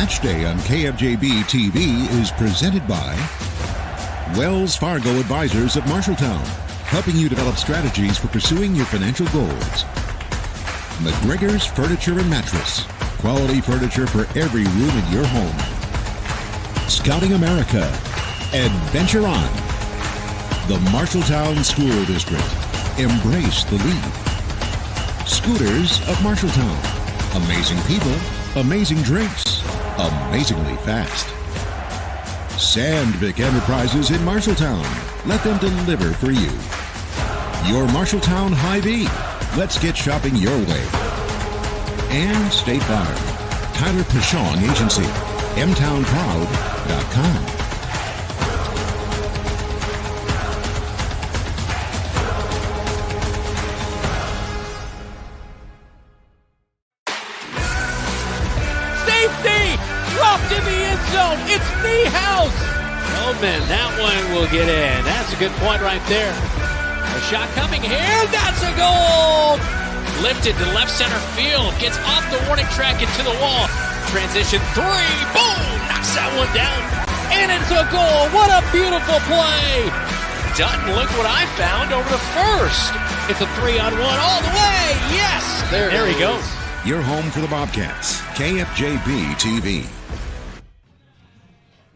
Match Day on KFJB-TV is presented by Wells Fargo Advisors of Marshalltown, helping you develop strategies for pursuing your financial goals. McGregor's Furniture and Mattress, quality furniture for every room in your home. Scouting America, Adventure On. The Marshalltown School District, embrace the lead. Scooters of Marshalltown, amazing people, amazing drinks, amazingly fast. Sandvik Enterprises in Marshalltown, let them deliver for you. Your Marshalltown Hy-Vee, let's get shopping your way. And State Farm, Tyler Pashong Agency, mtownproud.com. Dropped in the end zone. It's Niehaus. Feldman, that one will get in. That's a good point right there. A shot coming here. That's a goal. Lifted to left center field. Gets off the warning track into the wall. Transition three. Boom. Knocks that one down. And it's a goal. What a beautiful play. Dutton, look what I found over the first. It's a 3-on-1 all the way. Yes. There he goes. Your home for the Bobcats, KFJB-TV.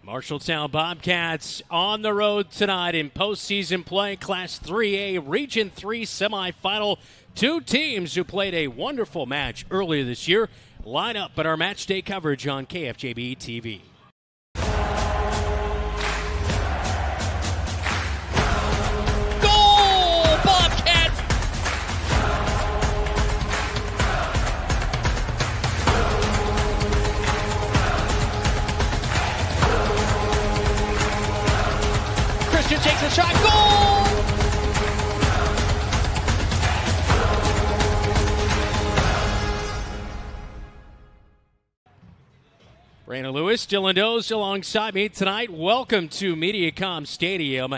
Marshalltown Bobcats on the road tonight in postseason play, Class 3A Region 3 semifinal. Two teams who played a wonderful match earlier this year line up at our match day coverage on KFJB-TV. Goal, Bobcats! Christian takes a shot. Goal! Brandon Lewis, Dylan Doze alongside me tonight. Welcome to Mediacom Stadium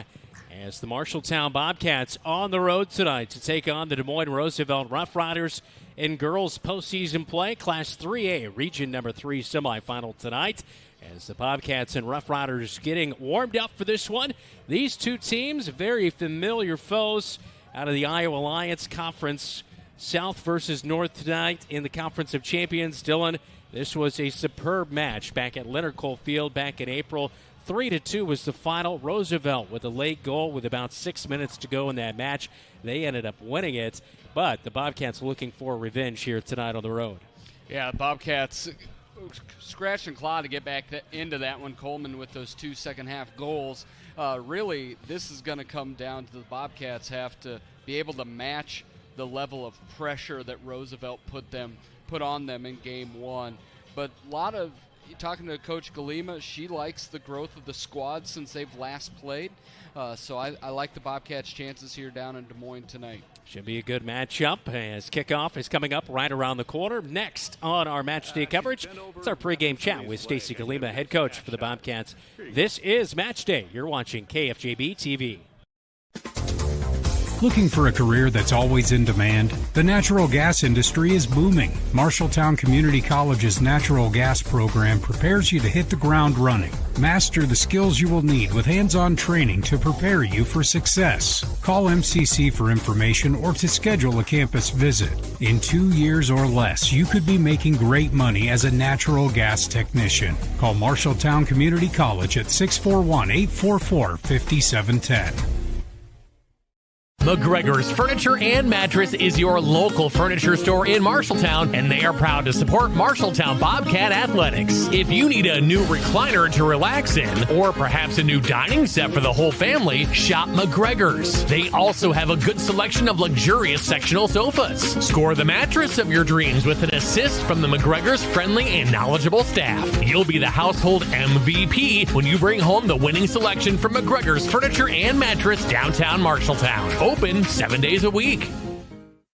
as the Marshalltown Bobcats on the road tonight to take on the Des Moines Roosevelt Roughriders in girls postseason play. Class 3A Region number 3 semifinal tonight. As the Bobcats and Roughriders getting warmed up for this one. These two teams, very familiar foes out of the Iowa Alliance Conference. South versus North tonight in the Conference of Champions. Dylan, this was a superb match back at Leonard Cole Field back in April. 3-2 was the final. Roosevelt with a late goal with about 6 minutes to go in that match. They ended up winning it, but the Bobcats looking for revenge here tonight on the road. Yeah, Bobcats scratch and claw to get back into that one. Coleman with those 2 second-half goals. Really, this is going to come down to the Bobcats have to be able to match the level of pressure that Roosevelt put on them in game one. But a lot of talking to Coach Galima, she likes the growth of the squad since they've last played. So I like the Bobcats' chances here down in Des Moines tonight. Should be a good matchup as kickoff is coming up right around the corner. Next on our match day coverage, it's our pregame chat with Stacy Galima, head coach for the Bobcats. This is Match Day. You're watching KFJB-TV. Looking for a career that's always in demand? The natural gas industry is booming. Marshalltown Community College's natural gas program prepares you to hit the ground running. Master the skills you will need with hands-on training to prepare you for success. Call MCC for information or to schedule a campus visit. In 2 years or less, you could be making great money as a natural gas technician. Call Marshalltown Community College at 641-844-5710. McGregor's Furniture and Mattress is your local furniture store in Marshalltown, and they are proud to support Marshalltown Bobcat Athletics. If you need a new recliner to relax in, or perhaps a new dining set for the whole family, shop McGregor's. They also have a good selection of luxurious sectional sofas. Score the mattress of your dreams with an assist from the McGregor's friendly and knowledgeable staff. You'll be the household MVP when you bring home the winning selection from McGregor's Furniture and Mattress downtown Marshalltown. Open 7 days a week.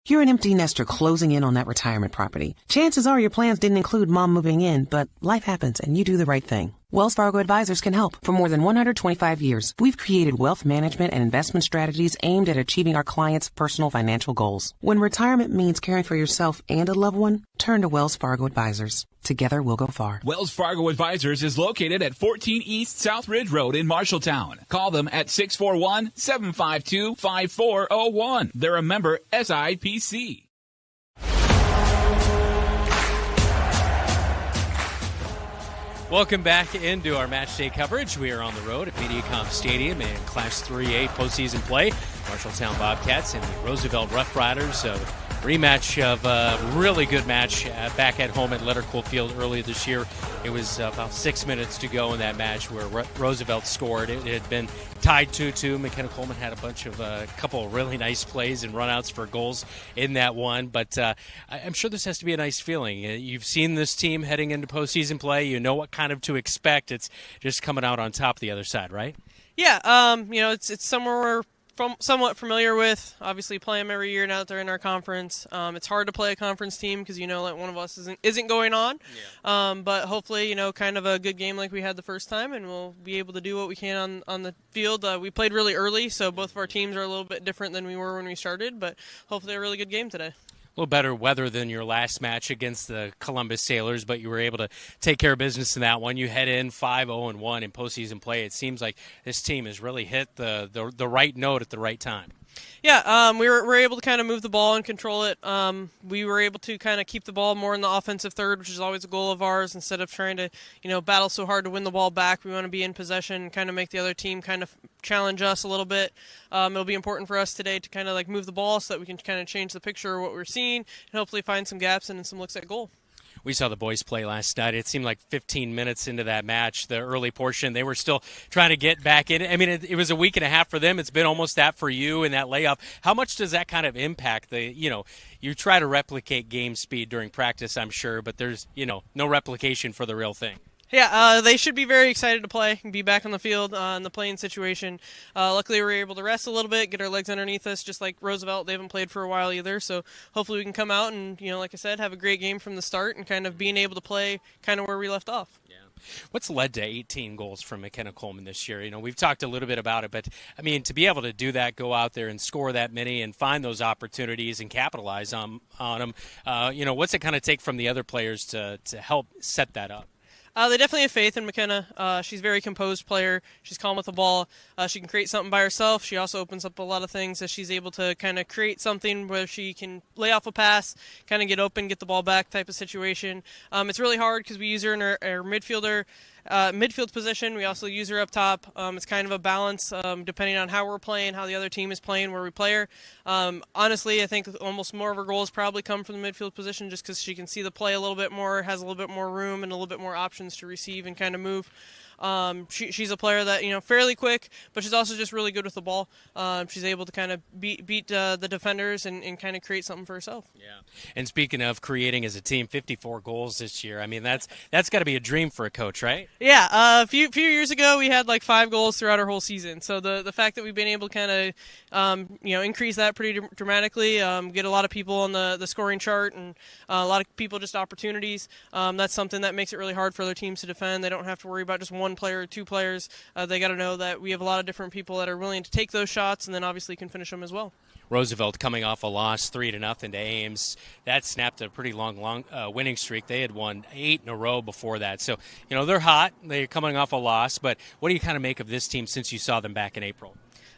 You're an empty nester closing in on that retirement property. Chances are your plans didn't include mom moving in, but life happens and you do the right thing. Wells Fargo Advisors can help. For more than 125 years, we've created wealth management and investment strategies aimed at achieving our clients' personal financial goals. When retirement means caring for yourself and a loved one, turn to Wells Fargo Advisors. Together, we'll go far. Wells Fargo Advisors is located at 14 East South Ridge Road in Marshalltown. Call them at 641-752-5401. They're a member SIPC. Welcome back into our match day coverage. We are on the road at MediaCom Stadium in Class 3A postseason play. Marshalltown Bobcats and the Roosevelt Roughriders. Rematch of a really good match back at home at Lettercool Field earlier this year. It was about 6 minutes to go in that match where Roosevelt scored. It had been tied 2-2. McKenna Coleman had a couple of really nice plays and runouts for goals in that one. But I'm sure this has to be a nice feeling. You've seen this team heading into postseason play. You know what kind of to expect. It's just coming out on top the other side, right? Yeah, it's somewhere we're somewhat familiar with. Obviously, play them every year now that they're in our conference. It's hard to play a conference team because one of us isn't going on. Yeah. But hopefully, kind of a good game like we had the first time, and we'll be able to do what we can on the field. We played really early, so both of our teams are a little bit different than we were when we started. But hopefully, a really good game today. A little better weather than your last match against the Columbus Sailors, but you were able to take care of business in that one. You head in 5-0-1 in postseason play. It seems like this team has really hit the right note at the right time. Yeah, we were able to kind of move the ball and control it. We were able to kind of keep the ball more in the offensive third, which is always a goal of ours. Instead of trying to, battle so hard to win the ball back, we want to be in possession and kind of make the other team kind of challenge us a little bit. It'll be important for us today to kind of move the ball so that we can kind of change the picture of what we're seeing and hopefully find some gaps and some looks at goal. We saw the boys play last night. It seemed like 15 minutes into that match, the early portion, they were still trying to get back in. I mean, it was a week and a half for them. It's been almost that for you in that layoff. How much does that kind of impact you try to replicate game speed during practice, I'm sure, but there's, no replication for the real thing. Yeah, they should be very excited to play and be back on the field in the playing situation. Luckily, we were able to rest a little bit, get our legs underneath us, just like Roosevelt. They haven't played for a while either, so hopefully we can come out and, like I said, have a great game from the start and kind of being able to play kind of where we left off. Yeah. What's led to 18 goals from McKenna Coleman this year? We've talked a little bit about it, but, I mean, to be able to do that, go out there and score that many and find those opportunities and capitalize on them, what's it kind of take from the other players to help set that up? They definitely have faith in McKenna. She's a very composed player. She's calm with the ball. She can create something by herself. She also opens up a lot of things as she's able to kind of create something where she can lay off a pass, kind of get open, get the ball back type of situation. It's really hard because we use her in our midfield position. We also use her up top. It's kind of a balance depending on how we're playing, how the other team is playing, where we play her. Honestly, I think almost more of her goals probably come from the midfield position just because she can see the play a little bit more, has a little bit more room and a little bit more options to receive and kind of move. She's a player that, fairly quick, but she's also just really good with the ball. She's able to kind of beat the defenders and kind of create something for herself. Yeah. And speaking of creating as a team, 54 goals this year. I mean, that's got to be a dream for a coach, right? Yeah. A few years ago, we had 5 goals throughout our whole season. So the fact that we've been able to kind of, increase that pretty dramatically, get a lot of people on the scoring chart and a lot of people just opportunities. That's something that makes it really hard for other teams to defend. They don't have to worry about just one player or 2 players. They got to know that we have a lot of different people that are willing to take those shots and then obviously can finish them as well. Roosevelt coming off a loss 3-0 to Ames. That snapped a pretty long winning streak. They had won 8 in a row before that. So, they're hot. They're coming off a loss. But what do you kind of make of this team since you saw them back in April?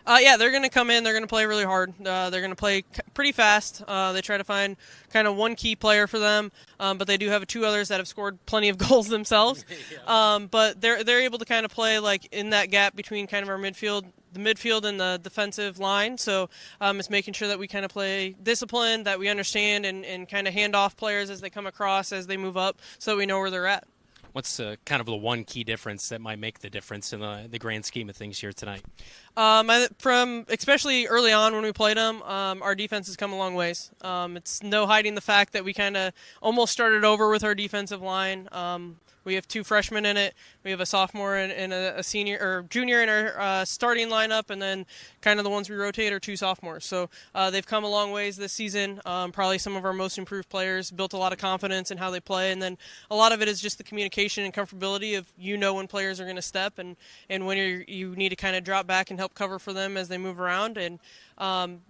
Yeah, they're going to come in. They're going to play really hard. They're going to play pretty fast. They try to find kind of one key player for them, but they do have 2 others that have scored plenty of goals themselves. Yeah. But they're able to kind of play in that gap between kind of our midfield and the defensive line. So it's making sure that we kind of play disciplined, that we understand and kind of hand off players as they come across, as they move up, so that we know where they're at. What's kind of the one key difference that might make the difference in the grand scheme of things here tonight? From especially early on when we played them, our defense has come a long ways. It's no hiding the fact that we kind of almost started over with our defensive line. We have 2 freshmen in it. We have a sophomore and a senior or junior in our starting lineup, and then kind of the ones we rotate are 2 sophomores. So they've come a long ways this season. Probably some of our most improved players, built a lot of confidence in how they play, and then a lot of it is just the communication and comfortability of when players are going to step and when you need to kind of drop back and help cover for them as they move around. And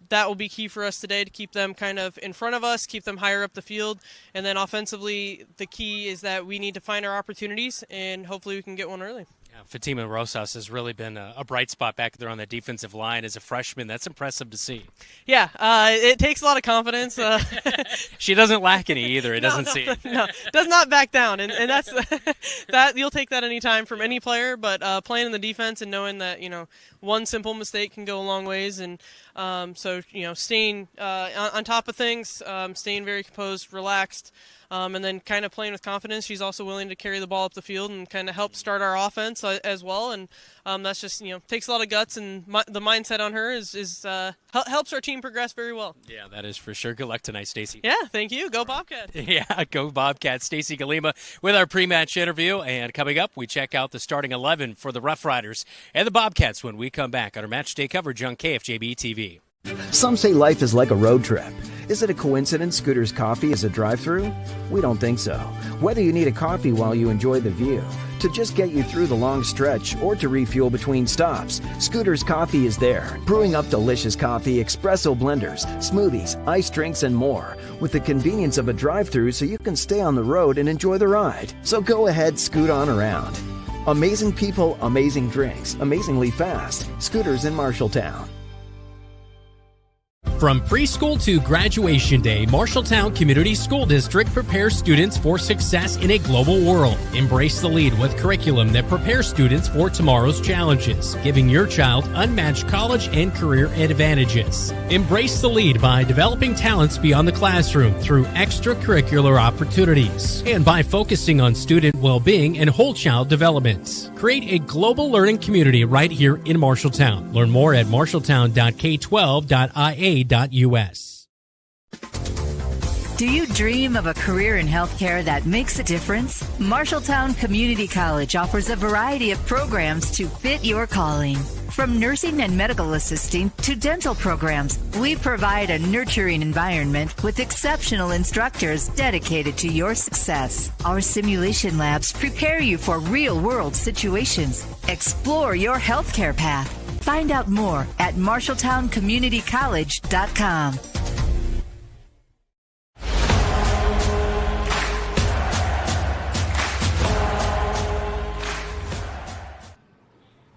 that will be key for us today to keep them kind of in front of us, keep them higher up the field. And then offensively, the key is that we need to find our opportunities, and hopefully we can get one early. Yeah, Fatima Rosas has really been a bright spot back there on the defensive line as a freshman. That's impressive to see. Yeah, it takes a lot of confidence. She doesn't lack any either. It doesn't seem. No, does not back down, and that's that you'll take that anytime from any player. But playing in the defense and knowing that one simple mistake can go a long ways, and so staying on top of things, staying very composed, relaxed. And then kind of playing with confidence. She's also willing to carry the ball up the field and kind of help start our offense as well. And that's just, takes a lot of guts, and the mindset on her is helps our team progress very well. Yeah, that is for sure. Good luck tonight, Stacy. Yeah, thank you. Go Bobcats. Yeah, go Bobcats. Stacy Galima with our pre-match interview. And coming up, we check out the starting 11 for the Roughriders and the Bobcats when we come back on our match day coverage on KFJB-TV. Some say life is like a road trip. Is it a coincidence Scooter's Coffee is a drive-thru? We don't think so. Whether you need a coffee while you enjoy the view, to just get you through the long stretch, or to refuel between stops, Scooter's Coffee is there, brewing up delicious coffee, espresso blenders, smoothies, iced drinks, and more, with the convenience of a drive-thru so you can stay on the road and enjoy the ride. So go ahead, scoot on around. Amazing people, amazing drinks, amazingly fast. Scooters in Marshalltown. From preschool to graduation day, Marshalltown Community School District prepares students for success in a global world. Embrace the lead with curriculum that prepares students for tomorrow's challenges, giving your child unmatched college and career advantages. Embrace the lead by developing talents beyond the classroom through extracurricular opportunities and by focusing on student well-being and whole child development. Create a global learning community right here in Marshalltown. Learn more at marshalltown.k12.ia.us. Do you dream of a career in healthcare that makes a difference? Marshalltown Community College offers a variety of programs to fit your calling. From nursing and medical assisting to dental programs, we provide a nurturing environment with exceptional instructors dedicated to your success. Our simulation labs prepare you for real-world situations. Explore your healthcare path. Find out more at marshalltowncommunitycollege.com.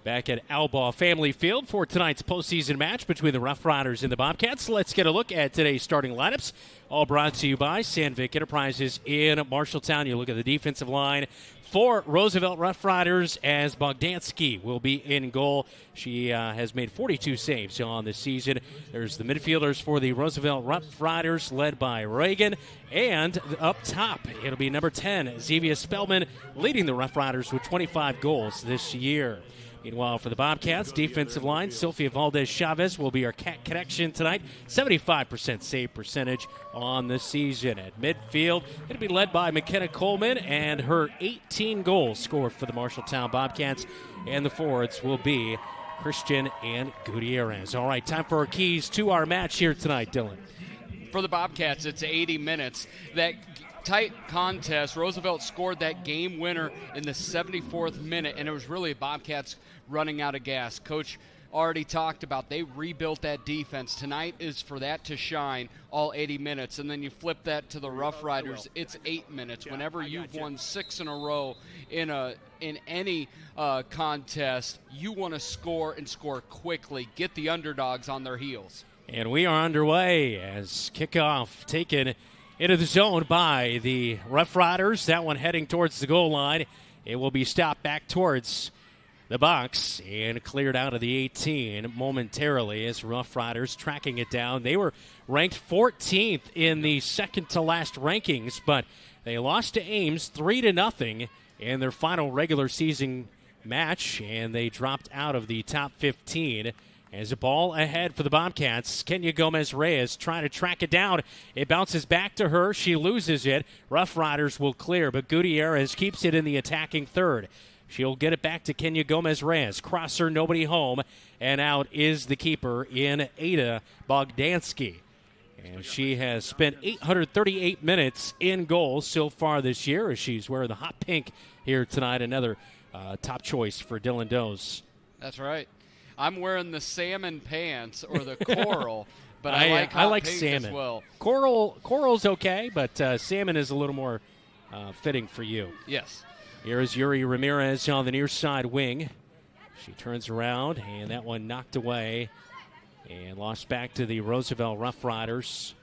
Back at Albaugh Family Field for tonight's postseason match between the Roughriders and the Bobcats. Let's get a look at today's starting lineups. All brought to you by Sandvik Enterprises in Marshalltown. You look at the defensive line for Roosevelt Roughriders as Bogdansky will be in goal. She has made 42 saves on the season. There's the midfielders for the Roosevelt Roughriders led by Reagan. And up top, it'll be number 10, Zevia Spellman, leading the Roughriders with 25 goals this year. Meanwhile, for the Bobcats, defensive line, Sylvia Valdez-Chavez will be our connection tonight. 75% save percentage on the season. At midfield, it'll be led by McKenna Coleman and her 18 goals scored for the Marshalltown Bobcats. And the forwards will be Christian and Gutierrez. All right, time for our keys to our match here tonight, Dylan. For the Bobcats, it's 80 minutes. That tight contest, Roosevelt scored that game winner in the 74th minute, and it was really Bobcats running out of gas. Coach already talked about they rebuilt that defense. Tonight is for that to shine all 80 minutes, and then you flip that to the Roughriders, it's 8 minutes. Whenever you've won 6 in a row in any contest, you want to score and score quickly, get the underdogs on their heels. And we are underway as kickoff taken into the zone by the Roughriders. That one heading towards the goal line. It will be stopped back towards the box and cleared out of the 18 momentarily as Roughriders tracking it down. They were ranked 14th in the second to last rankings, but they lost to Ames 3-0 in their final regular season match, and they dropped out of the top 15. As a ball ahead for the Bobcats, Kenya Gomez-Reyes trying to track it down. It bounces back to her. She loses it. Rough Riders will clear, but Gutierrez keeps it in the attacking third. She'll get it back to Kenya Gomez-Reyes. Crosser, nobody home, and out is the keeper in Ada Bogdansky. And she has spent 838 minutes in goal so far this year as she's wearing the hot pink here tonight. Another top choice for Dylan Does. That's right. I'm wearing the salmon pants or the coral, but I like pink salmon as well. Coral's okay, but salmon is a little more fitting for you. Yes. Here is Yuri Ramirez on the near side wing. She turns around, and that one knocked away and lost back to the Roosevelt Roughriders.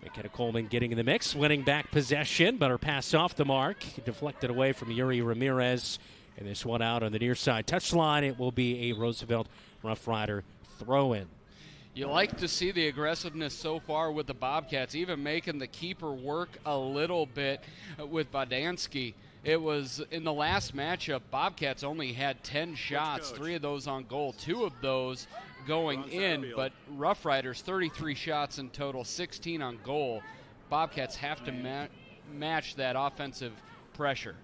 McKenna Coleman getting in the mix, winning back possession, but her pass off the mark. Deflected away from Yuri Ramirez. And this one out on the near side touchline. It will be a Roosevelt Rough Rider throw-in. You like to see the aggressiveness so far with the Bobcats, even making the keeper work a little bit with Bogdansky. It was in the last matchup, Bobcats only had 10 shots, 3 of those on goal, 2 of those going in, but Rough Riders 33 shots in total, 16 on goal. Bobcats have to match that offensive pressure.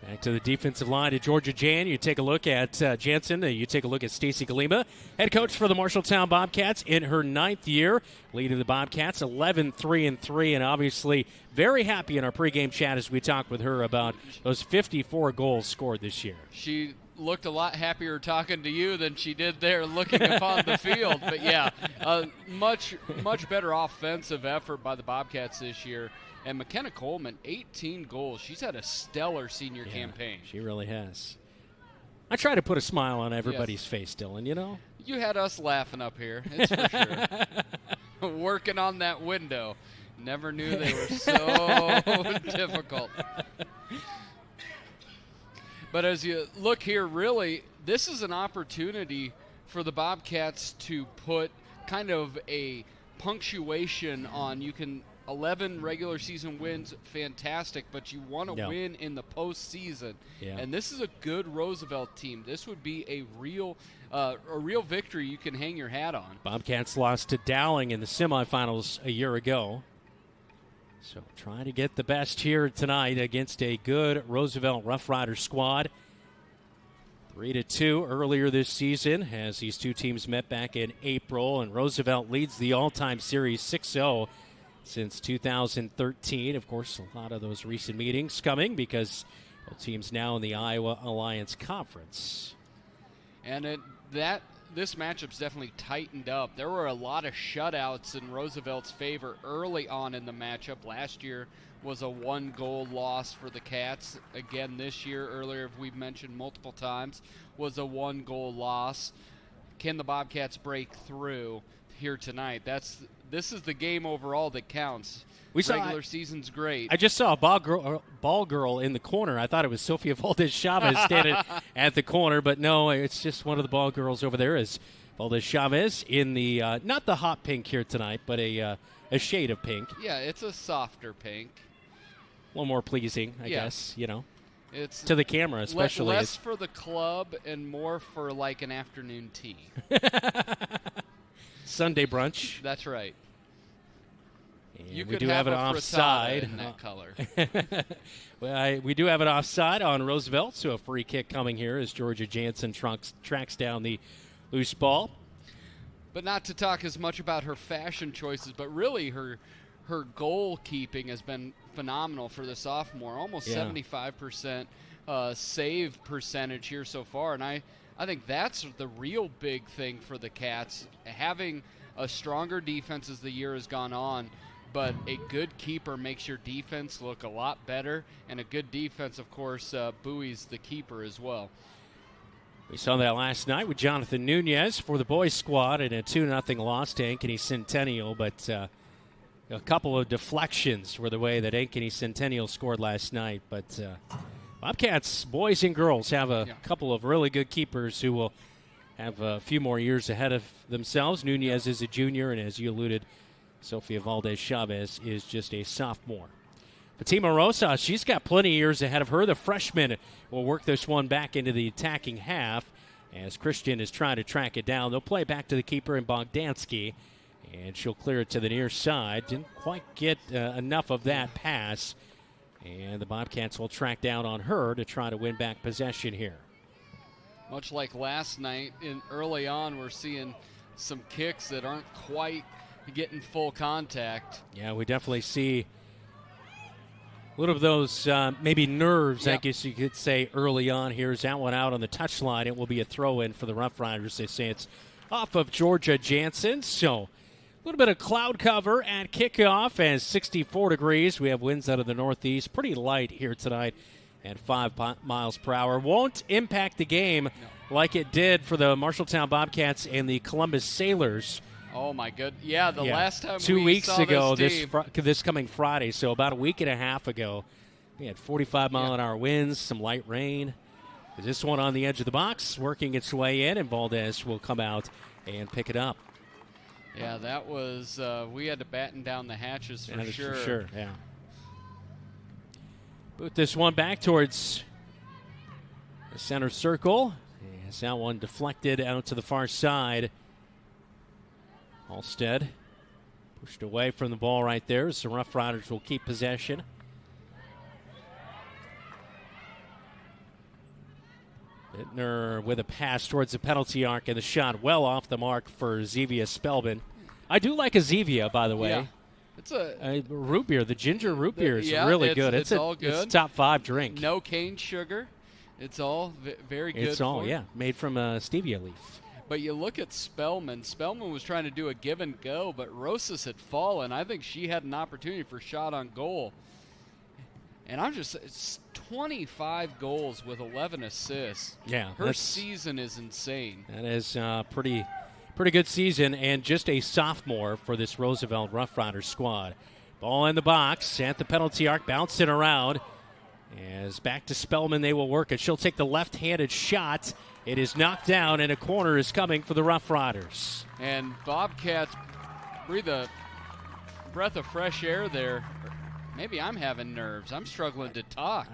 Back to the defensive line to Georgia Jan. You take a look at Jansen. You take a look at Stacy Galima, head coach for the Marshalltown Bobcats in her 9th year, leading the Bobcats 11-3-3, and obviously very happy in our pregame chat as we talked with her about those 54 goals scored this year. She looked a lot happier talking to you than she did there looking upon the field. But, yeah, much better offensive effort by the Bobcats this year. And McKenna Coleman, 18 goals. She's had a stellar senior campaign. She really has. I try to put a smile on everybody's face, Dylan, you know? You had us laughing up here, it's for sure. Working on that window. Never knew they were so difficult. But as you look here, really, this is an opportunity for the Bobcats to put kind of a punctuation on. You can 11 regular season wins, fantastic, but you want to win in the postseason. Yeah. And this is a good Roosevelt team. This would be a real victory you can hang your hat on. Bobcats lost to Dowling in the semifinals a year ago. So trying to get the best here tonight against a good Roosevelt Rough Rider squad. 3-2 earlier this season as these two teams met back in April, and Roosevelt leads the all-time series 6-0 since 2013. Of course, a lot of those recent meetings coming because both teams now in the Iowa Alliance Conference. And this matchup's definitely tightened up. There were a lot of shutouts in Roosevelt's favor early on in the matchup. Last year was a 1-goal loss for the Cats. Again this year, earlier we've mentioned multiple times, was a 1-goal loss. Can the Bobcats break through here tonight? This is the game overall that counts. Regular season's great. I just saw a ball girl in the corner. I thought it was Sofia Valdez-Chavez standing at the corner, but no, it's just one of the ball girls over there is Valdez-Chavez in the, not the hot pink here tonight, but a shade of pink. Yeah, it's a softer pink. A little more pleasing, I guess, you know. It's to the camera, especially. Less for the club and more for like an afternoon tea. Sunday brunch. That's right. And we do have it offside in that color. Well, we do have it offside on Roosevelt, so a free kick coming here as Georgia Jansen tracks down the loose ball. But not to talk as much about her fashion choices, but really her goalkeeping has been phenomenal for the sophomore. Almost 75% save percentage here so far, and I think that's the real big thing for the Cats, having a stronger defense as the year has gone on, but a good keeper makes your defense look a lot better, and a good defense, of course, buoys the keeper as well. We saw that last night with Jonathan Nunez for the boys squad in a 2-0 loss to Ankeny Centennial, but a couple of deflections were the way that Ankeny Centennial scored last night. But Bobcats, boys and girls, have a couple of really good keepers who will have a few more years ahead of themselves. Nunez is a junior, and as you alluded, Sofia Valdez-Chavez is just a sophomore. Fatima Rosas, she's got plenty of years ahead of her. The freshman will work this one back into the attacking half as Christian is trying to track it down. They'll play back to the keeper in Bogdansky, and she'll clear it to the near side. Didn't quite get enough of that pass, and the Bobcats will track down on her to try to win back possession here. Much like last night, early on, we're seeing some kicks that aren't quite getting full contact. Yeah, we definitely see a little of those maybe nerves, I guess you could say, early on. Here's that one out on the touchline. It will be a throw-in for the Rough Riders. They say it's off of Georgia Jansen. So a little bit of cloud cover at kickoff as 64 degrees. We have winds out of the northeast. Pretty light here tonight at 5 miles per hour. Won't impact the game like it did for the Marshalltown Bobcats and the Columbus Sailors. Oh, my good. Yeah, last time 2 weeks saw ago, this coming Friday, so about a week and a half ago, we had 45-mile-an-hour winds, some light rain. This one on the edge of the box, working its way in, and Valdez will come out and pick it up. Yeah, that was we had to batten down the hatches for sure. For sure, yeah. Boot this one back towards the center circle. As that one deflected out to the far side. Halstead pushed away from the ball right there, so Rough Riders will keep possession. Bittner with a pass towards the penalty arc, and the shot well off the mark for Zevia Spellman. I do like a Zevia, by the way. Yeah. It's a root beer. The ginger root beer is really good. It's all good. It's a top 5 drink. No cane sugar. It's all very good. It's all, made from stevia leaf. But you look at Spellman. Spellman was trying to do a give and go, but Rosas had fallen. I think she had an opportunity for shot on goal. And it's 25 goals with 11 assists. Yeah. Her season is insane. That is pretty good season, and just a sophomore for this Roosevelt Roughriders squad. Ball in the box at the penalty arc, bouncing around. As back to Spellman, they will work it. She'll take the left-handed shot. It is knocked down, and a corner is coming for the Rough Riders. And Bobcats breathe a breath of fresh air there. Maybe I'm having nerves. I'm struggling to talk.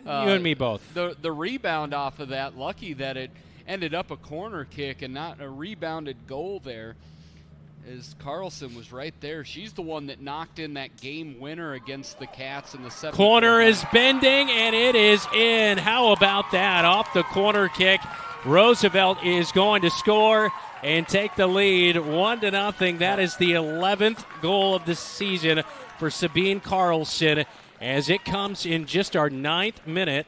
You and me both. The rebound off of that, lucky that it ended up a corner kick and not a rebounded goal there, as Carlson was right there. She's the one that knocked in that game winner against the Cats in the 7th. Corner is bending, and it is in. How about that? Off the corner kick, Roosevelt is going to score and take the lead 1-0. That is the 11th goal of the season for Sabine Carlson, as it comes in just our 8th minute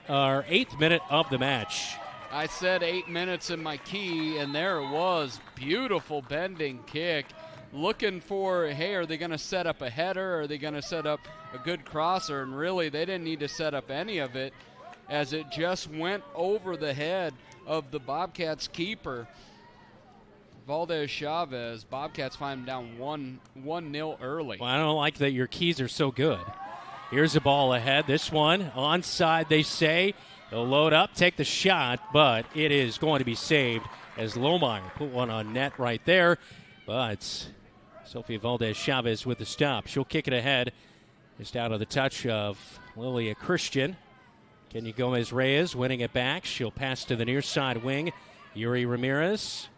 of the match. I said 8 minutes in my key, and there it was. Beautiful bending kick. Looking for, hey, are they going to set up a header? Are they going to set up a good crosser? And really, they didn't need to set up any of it, as it just went over the head of the Bobcats keeper, Valdez Chavez. Bobcats find them down 1-0 early. Well, I don't like that your keys are so good. Here's a ball ahead. This one onside, they say. They'll load up, take the shot, but it is going to be saved as Lohmeyer put one on net right there. But Sophia Valdez Chavez with the stop. She'll kick it ahead, just out of the touch of Lilia Christian. Kenya Gomez-Reyes winning it back. She'll pass to the near side wing. Yuri Ramirez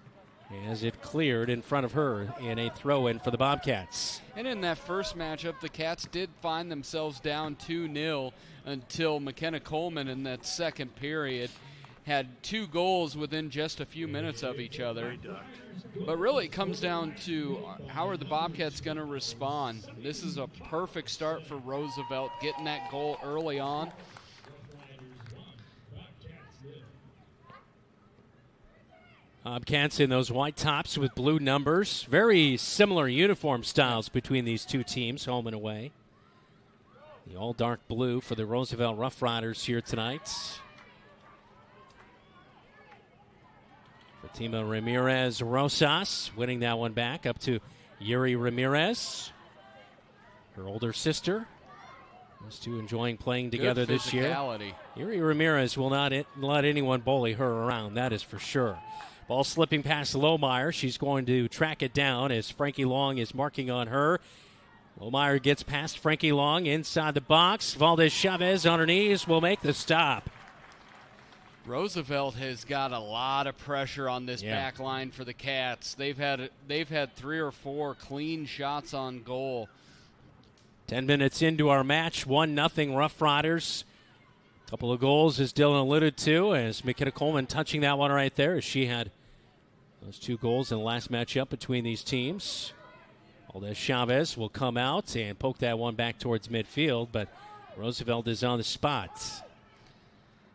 as it cleared in front of her in a throw-in for the Bobcats. And in that first matchup, the Cats did find themselves down 2-0 until McKenna Coleman in that second period had 2 goals within just a few minutes of each other. But really it comes down to how are the Bobcats going to respond. This is a perfect start for Roosevelt, getting that goal early on. Bobcats in those white tops with blue numbers. Very similar uniform styles between these two teams, home and away. The all dark blue for the Roosevelt Roughriders here tonight. Fatima Ramirez Rosas winning that one back up to Yuri Ramirez. Her older sister. Those two enjoying playing together this year. Yuri Ramirez will not let anyone bully her around, that is for sure. Ball slipping past Lohmeyer. She's going to track it down as Frankie Long is marking on her. Lohmeyer gets past Frankie Long inside the box. Valdez Chavez on her knees will make the stop. Roosevelt has got a lot of pressure on this back line for the Cats. They've had 3 or 4 clean shots on goal. 10 minutes into our match, 1-0 Rough Riders. A couple of goals, as Dylan alluded to, as McKenna Coleman touching that one right there, as she had those 2 goals in the last matchup between these teams. Valdez Chavez will come out and poke that one back towards midfield, but Roosevelt is on the spot.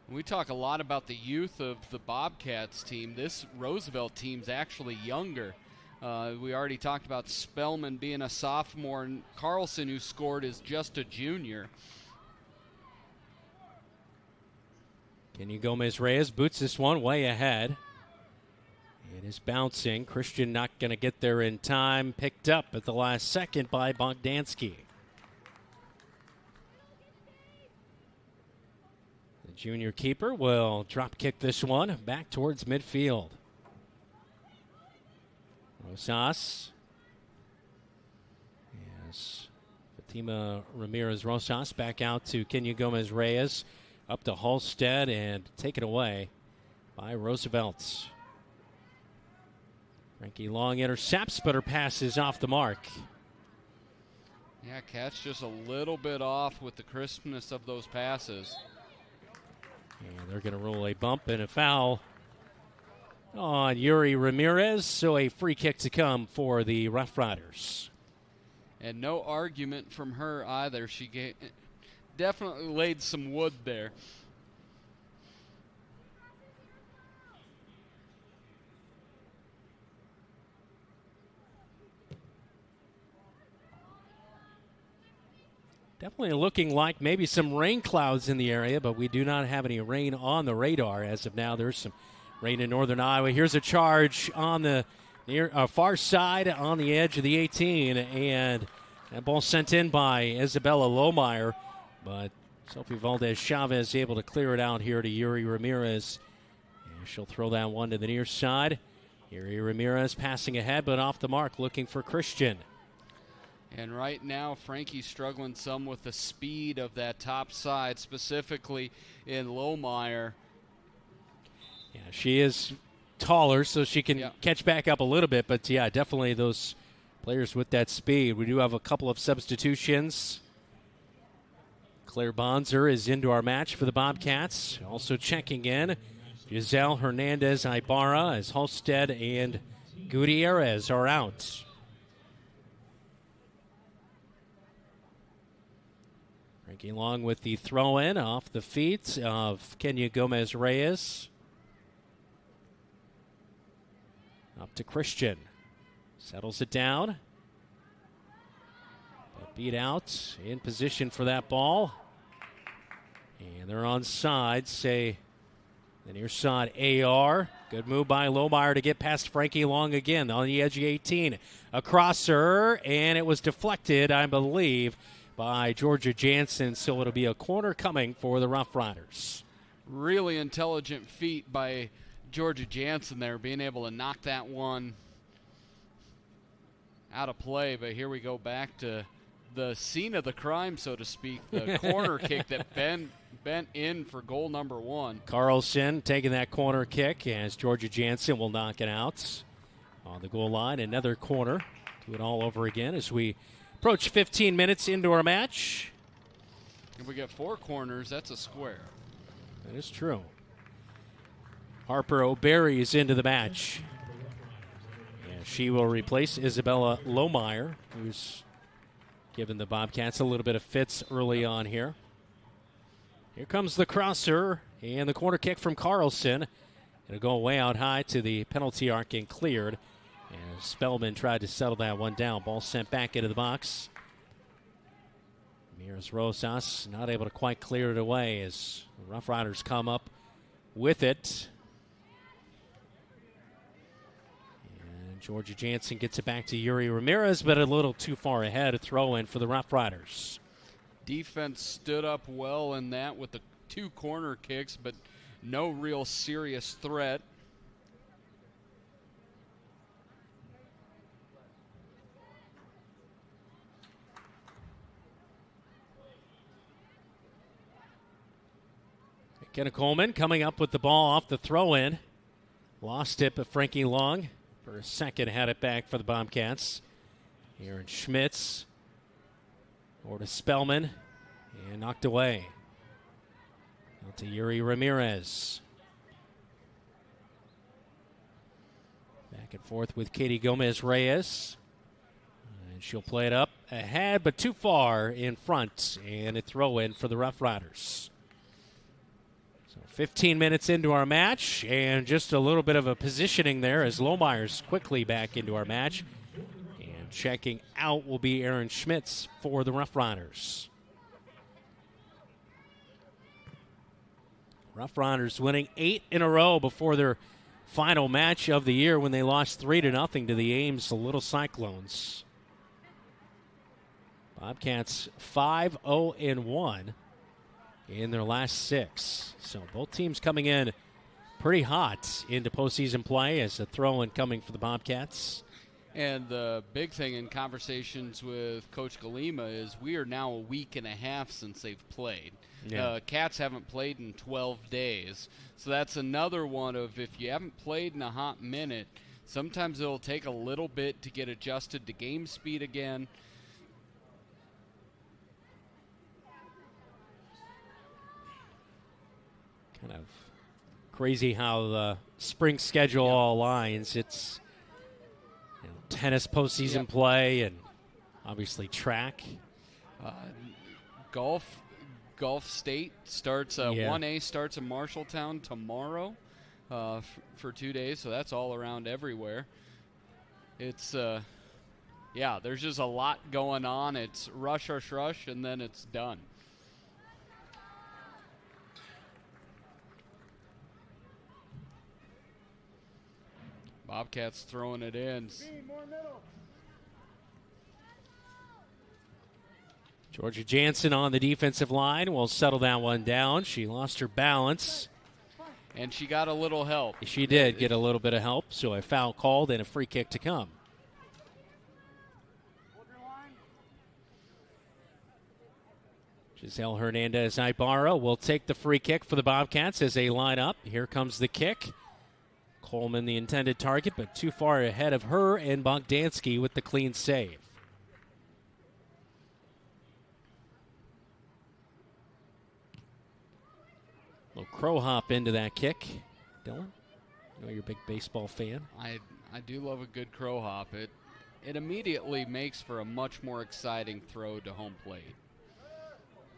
We talk a lot about the youth of the Bobcats team. This Roosevelt team's actually younger. We already talked about Spellman being a sophomore, and Carlson, who scored, is just a junior. Kenny Gomez-Reyes boots this one way ahead. It is bouncing. Christian not going to get there in time. Picked up at the last second by Bogdansky. The junior keeper will drop kick this one back towards midfield. Rosas. Yes. Fatima Ramirez-Rosas back out to Kenya Gomez-Reyes. Up to Halstead and taken away by Roosevelt. Frankie Long intercepts, but her pass is off the mark. Yeah, Cats just a little bit off with the crispness of those passes. And they're going to roll a bump and a foul on Yuri Ramirez, so a free kick to come for the Rough Riders. And no argument from her either. She definitely laid some wood there. Definitely looking like maybe some rain clouds in the area, but we do not have any rain on the radar as of now. There's some rain in northern Iowa. Here's a charge on the far side on the edge of the 18, and that ball sent in by Isabella Lohmeyer, but Sophie Valdez Chavez able to clear it out here to Yuri Ramirez. And she'll throw that one to the near side. Yuri Ramirez passing ahead, but off the mark, looking for Christian. And right now, Frankie's struggling some with the speed of that top side, specifically in Lohmeyer. Yeah, she is taller, so she can catch back up a little bit. But, yeah, definitely those players with that speed. We do have a couple of substitutions. Claire Bonzer is into our match for the Bobcats. Also checking in, Giselle Hernandez-Ibarra as Halstead and Gutierrez are out. Frankie Long with the throw-in off the feet of Kenya Gomez-Reyes. Up to Christian. Settles it down. But beat out in position for that ball. And they're on side, say the near side AR. Good move by Lohmeyer to get past Frankie Long again on the edge of 18. Across her, and it was deflected, I believe, by Georgia Jansen, so it'll be a corner coming for the Rough Riders. Really intelligent feat by Georgia Jansen there, being able to knock that one out of play. But here we go back to the scene of the crime, so to speak, the corner kick that bent in for goal number 1. Carlson taking that corner kick as Georgia Jansen will knock it out on the goal line. Another corner. Do it all over again as we approach 15 minutes into our match. If we get 4 corners, that's a square. That is true. Harper O'Berry is into the match. And she will replace Isabella Lohmeyer, who's given the Bobcats a little bit of fits early on here. Here comes the crosser and the corner kick from Carlson. It'll go way out high to the penalty arc and cleared. And Spellman tried to settle that one down. Ball sent back into the box. Ramirez Rosas not able to quite clear it away as the Rough Riders come up with it. And Georgia Jansen gets it back to Yuri Ramirez, but a little too far ahead. A throw in for the Rough Riders. Defense stood up well in that with the 2 corner kicks, but no real serious threat. McKenna Coleman coming up with the ball off the throw-in. Lost it, but Frankie Long for a second had it back for the Bobcats. Aaron Schmitz over to Spellman and knocked away. Out to Yuri Ramirez. Back and forth with Katie Gomez-Reyes. And she'll play it up ahead, but too far in front. And a throw-in for the Roughriders. So 15 minutes into our match, and just a little bit of a positioning there as Lohmeyer's quickly back into our match. And checking out will be Aaron Schmitz for the Roughriders. Roughriders winning 8 in a row before their final match of the year when they lost 3-0 to the Ames Little Cyclones. Bobcats 5-0-1 in their last 6. So both teams coming in pretty hot into postseason play as a throw-in coming for the Bobcats. And the big thing in conversations with Coach Galima is we are now a week and a half since they've played. Yeah. Cats haven't played in 12 days. So that's another one of if you haven't played in a hot minute, sometimes it'll take a little bit to get adjusted to game speed again. Kind of crazy how the spring schedule all aligns. It's tennis postseason play and obviously track. Golf State starts, 1A starts in Marshalltown tomorrow for 2 days, so that's all around everywhere. It's, there's just a lot going on. It's rush, and then it's done. Bobcats throwing it in. Georgia Jansen on the defensive line will settle that one down. She lost her balance. And she got a little help. She did get a little bit of help, so a foul called and a free kick to come. Giselle Hernandez-Ibarra will take the free kick for the Bobcats as they line up. Here comes the kick. Coleman the intended target, but too far ahead of her, and Bogdansky with the clean save. Little crow hop into that kick. Dylan, I know you're a big baseball fan. I do love a good crow hop. It immediately makes for a much more exciting throw to home plate.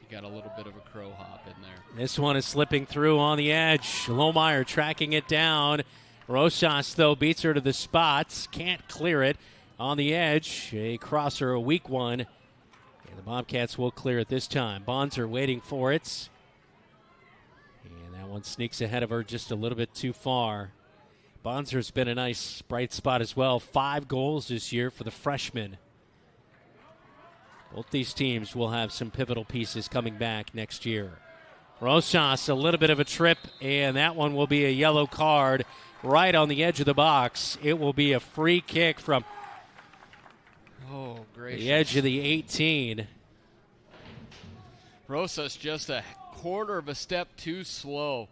You got a little bit of a crow hop in there. This one is slipping through on the edge. Lohmeyer tracking it down. Rosas, though, beats her to the spots. Can't clear it on the edge. A crosser, a weak one. And the Bobcats will clear it this time. Bonser waiting for it. And that one sneaks ahead of her just a little bit too far. Bonser's been a nice bright spot as well. 5 goals this year for the freshman. Both these teams will have some pivotal pieces coming back next year. Rosas, a little bit of a trip, and that one will be a yellow card right on the edge of the box. It will be a free kick from the edge of the 18. Rosas just a quarter of a step too slow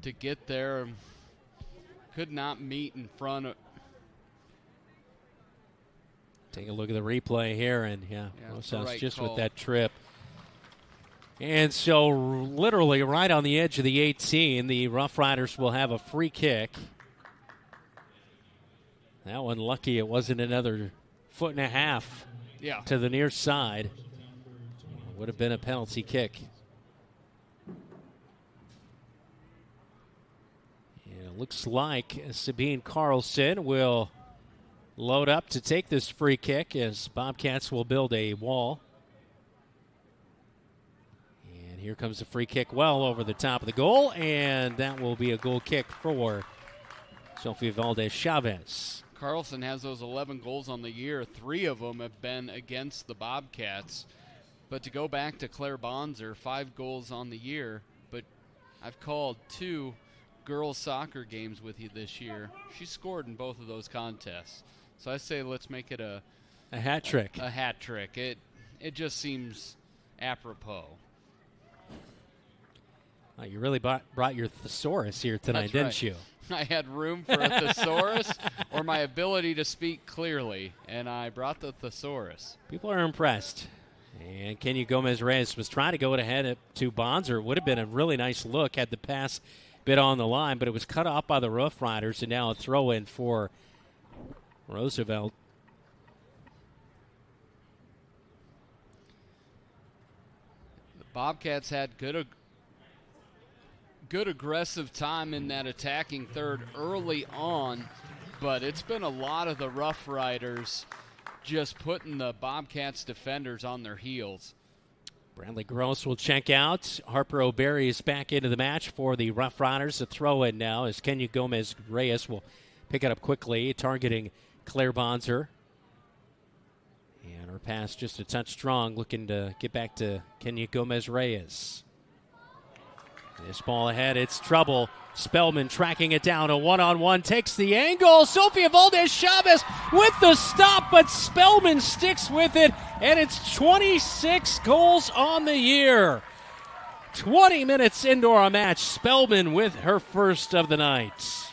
to get there. Could not meet in front of. Take a look at the replay here, and Rosas right just call. with that trip. And so literally right on the edge of the 18, the Roughriders will have a free kick. That one lucky it wasn't another 1.5 feet to the near side. Would have been a penalty kick. And it looks like Sabine Carlson will load up to take this free kick as Bobcats will build a wall. And here comes the free kick well over the top of the goal, and that will be a goal kick for Sophie Valdez-Chavez. Carlson has those 11 goals on the year. 3 of them have been against the Bobcats. But to go back to Claire Bonser, 5 goals on the year, but I've called 2 girls soccer games with you this year. She scored in both of those contests. So I say let's make it a hat trick. A hat trick. It just seems apropos. You really brought your thesaurus here tonight, didn't you? I had room for a thesaurus or my ability to speak clearly, and I brought the thesaurus. People are impressed. And Kenya Gomez-Reyes was trying to go ahead to Bonser. Would have been a really nice look had the pass been on the line, but it was cut off by the Roughriders, and now a throw-in for Roosevelt. The Bobcats had good aggressive time in that attacking third early on, but it's been a lot of the Roughriders just putting the Bobcats defenders on their heels. Bradley Gross will check out. Harper O'Berry is back into the match for the Roughriders. A throw-in now as Kenya Gomez-Reyes will pick it up quickly, targeting Claire Bonser. And her pass just a touch strong, looking to get back to Kenya Gomez-Reyes. This ball ahead, it's trouble. Spellman tracking it down. A one-on-one takes the angle. Sofia Valdez-Chavez with the stop, but Spellman sticks with it, and it's 26 goals on the year. 20 minutes into our match, Spellman with her first of the night.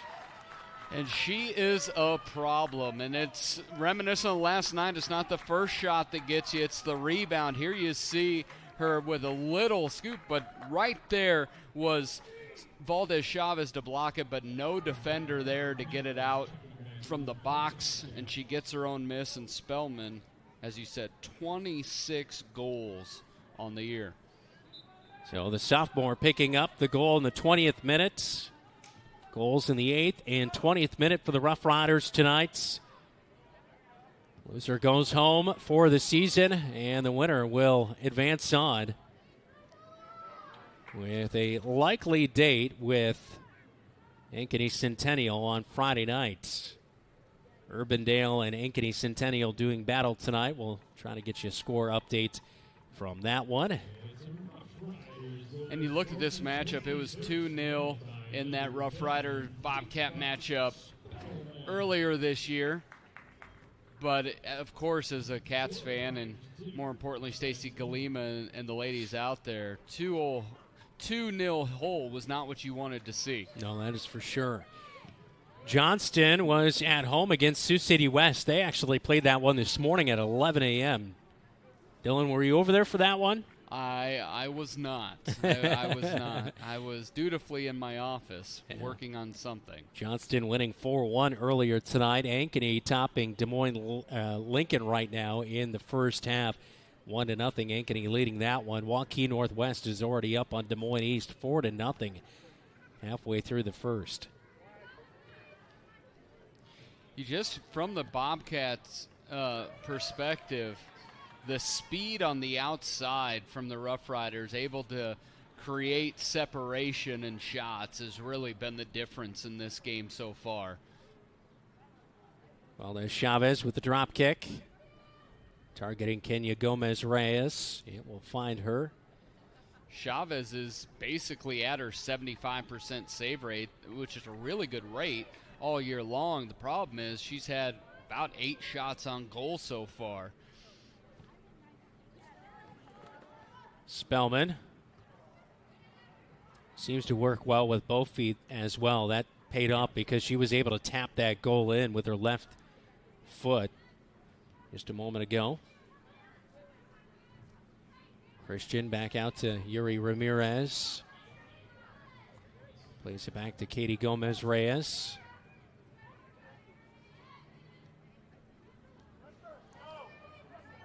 And she is a problem, and it's reminiscent of last night. It's not the first shot that gets you, it's the rebound. Here you see her with a little scoop, but right there was Valdez-Chavez to block it, but no defender there to get it out from the box, and she gets her own miss. And Spellman, as you said, 26 goals on the year. So the sophomore picking up the goal in the 20th minute. Goals in the 8th and 20th minute for the Roughriders tonight. Loser goes home for the season, and the winner will advance on with a likely date with Ankeny Centennial on Friday night. Urbandale and Ankeny Centennial doing battle tonight. We'll try to get you a score update from that one. And you look at this matchup, it was 2-0 in that Rough Rider Bobcat matchup earlier this year. But, of course, as a Cats fan, and more importantly, Stacy Galima and the ladies out there, 2-0 hole was not what you wanted to see. No, that is for sure. Johnston was at home against Sioux City West. They actually played that one this morning at 11 a.m. Dylan, were you over there for that one? I was not. I was not. I was dutifully in my office working on something. Johnston winning 4-1 earlier tonight. Ankeny topping Des Moines Lincoln right now in the first half. 1-0. Ankeny leading that one. Waukee Northwest is already up on Des Moines East 4-0 halfway through the first. You just, from the Bobcats' perspective, the speed on the outside from the Rough Riders, able to create separation and shots, has really been the difference in this game so far. Well, there's Chavez with the drop kick. Targeting Kenya Gomez-Reyes. It will find her. Chavez is basically at her 75% save rate, which is a really good rate all year long. The problem is she's had about 8 shots on goal so far. Spellman seems to work well with both feet as well. That paid off because she was able to tap that goal in with her left foot just a moment ago. Christian back out to Yuri Ramirez. Plays it back to Katie Gomez-Reyes.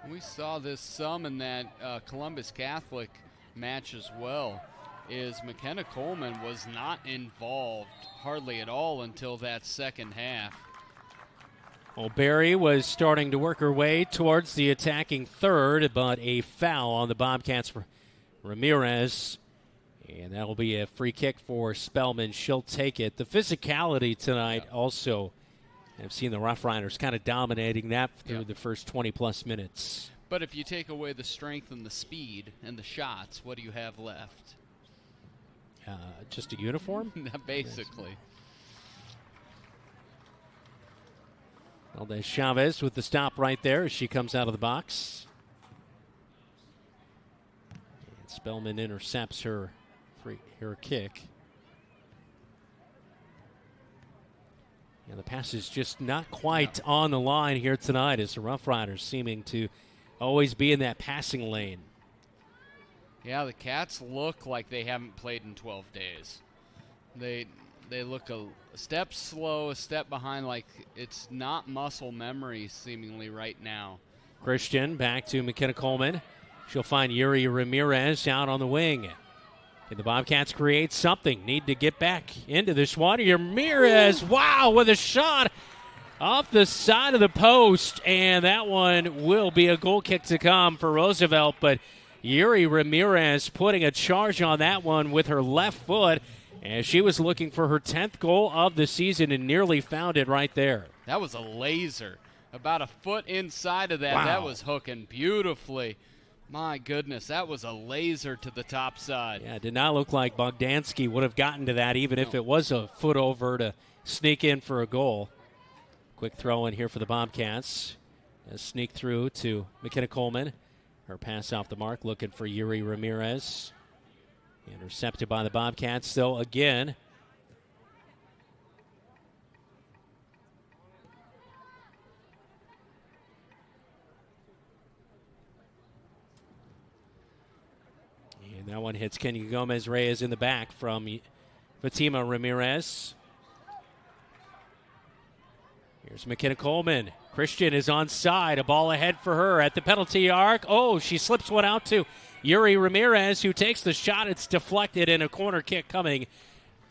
We saw this some in that Columbus Catholic match as well, is McKenna Coleman was not involved hardly at all until that second half. Well, Barry was starting to work her way towards the attacking third, but a foul on the Bobcats for Ramirez. And that'll be a free kick for Spellman. She'll take it. The physicality tonight also, I've seen the Rough Riders kind of dominating that through the first 20-plus minutes. But if you take away the strength and the speed and the shots, what do you have left? Just a uniform? Basically. Well, there's Chavez with the stop right there as she comes out of the box. And Spellman intercepts her her kick. And the pass is just not quite on the line here tonight as the Roughriders seeming to always be in that passing lane. Yeah, the Cats look like they haven't played in 12 days. They look a step slow, a step behind, like it's not muscle memory seemingly right now. Christian back to McKenna Coleman. She'll find Yuri Ramirez out on the wing. Can the Bobcats create something? Need to get back into this one. Ramirez, wow, with a shot off the side of the post. And that one will be a goal kick to come for Roosevelt. But Yuri Ramirez putting a charge on that one with her left foot as she was looking for her 10th goal of the season and nearly found it right there. That was a laser. About a foot inside of that. Wow. That was hooking beautifully. My goodness, that was a laser to the top side. Yeah, it did not look like Bogdansky would have gotten to that even if it was a foot over to sneak in for a goal. Quick throw in here for the Bobcats. A sneak through to McKenna Coleman. Her pass off the mark, looking for Yuri Ramirez. Intercepted by the Bobcats, though, again. And that one hits Kenya Gomez-Reyes in the back from Fatima Ramirez. Here's McKenna Coleman. Christian is onside. A ball ahead for her at the penalty arc. Oh, she slips one out to Yuri Ramirez, who takes the shot. It's deflected, and a corner kick coming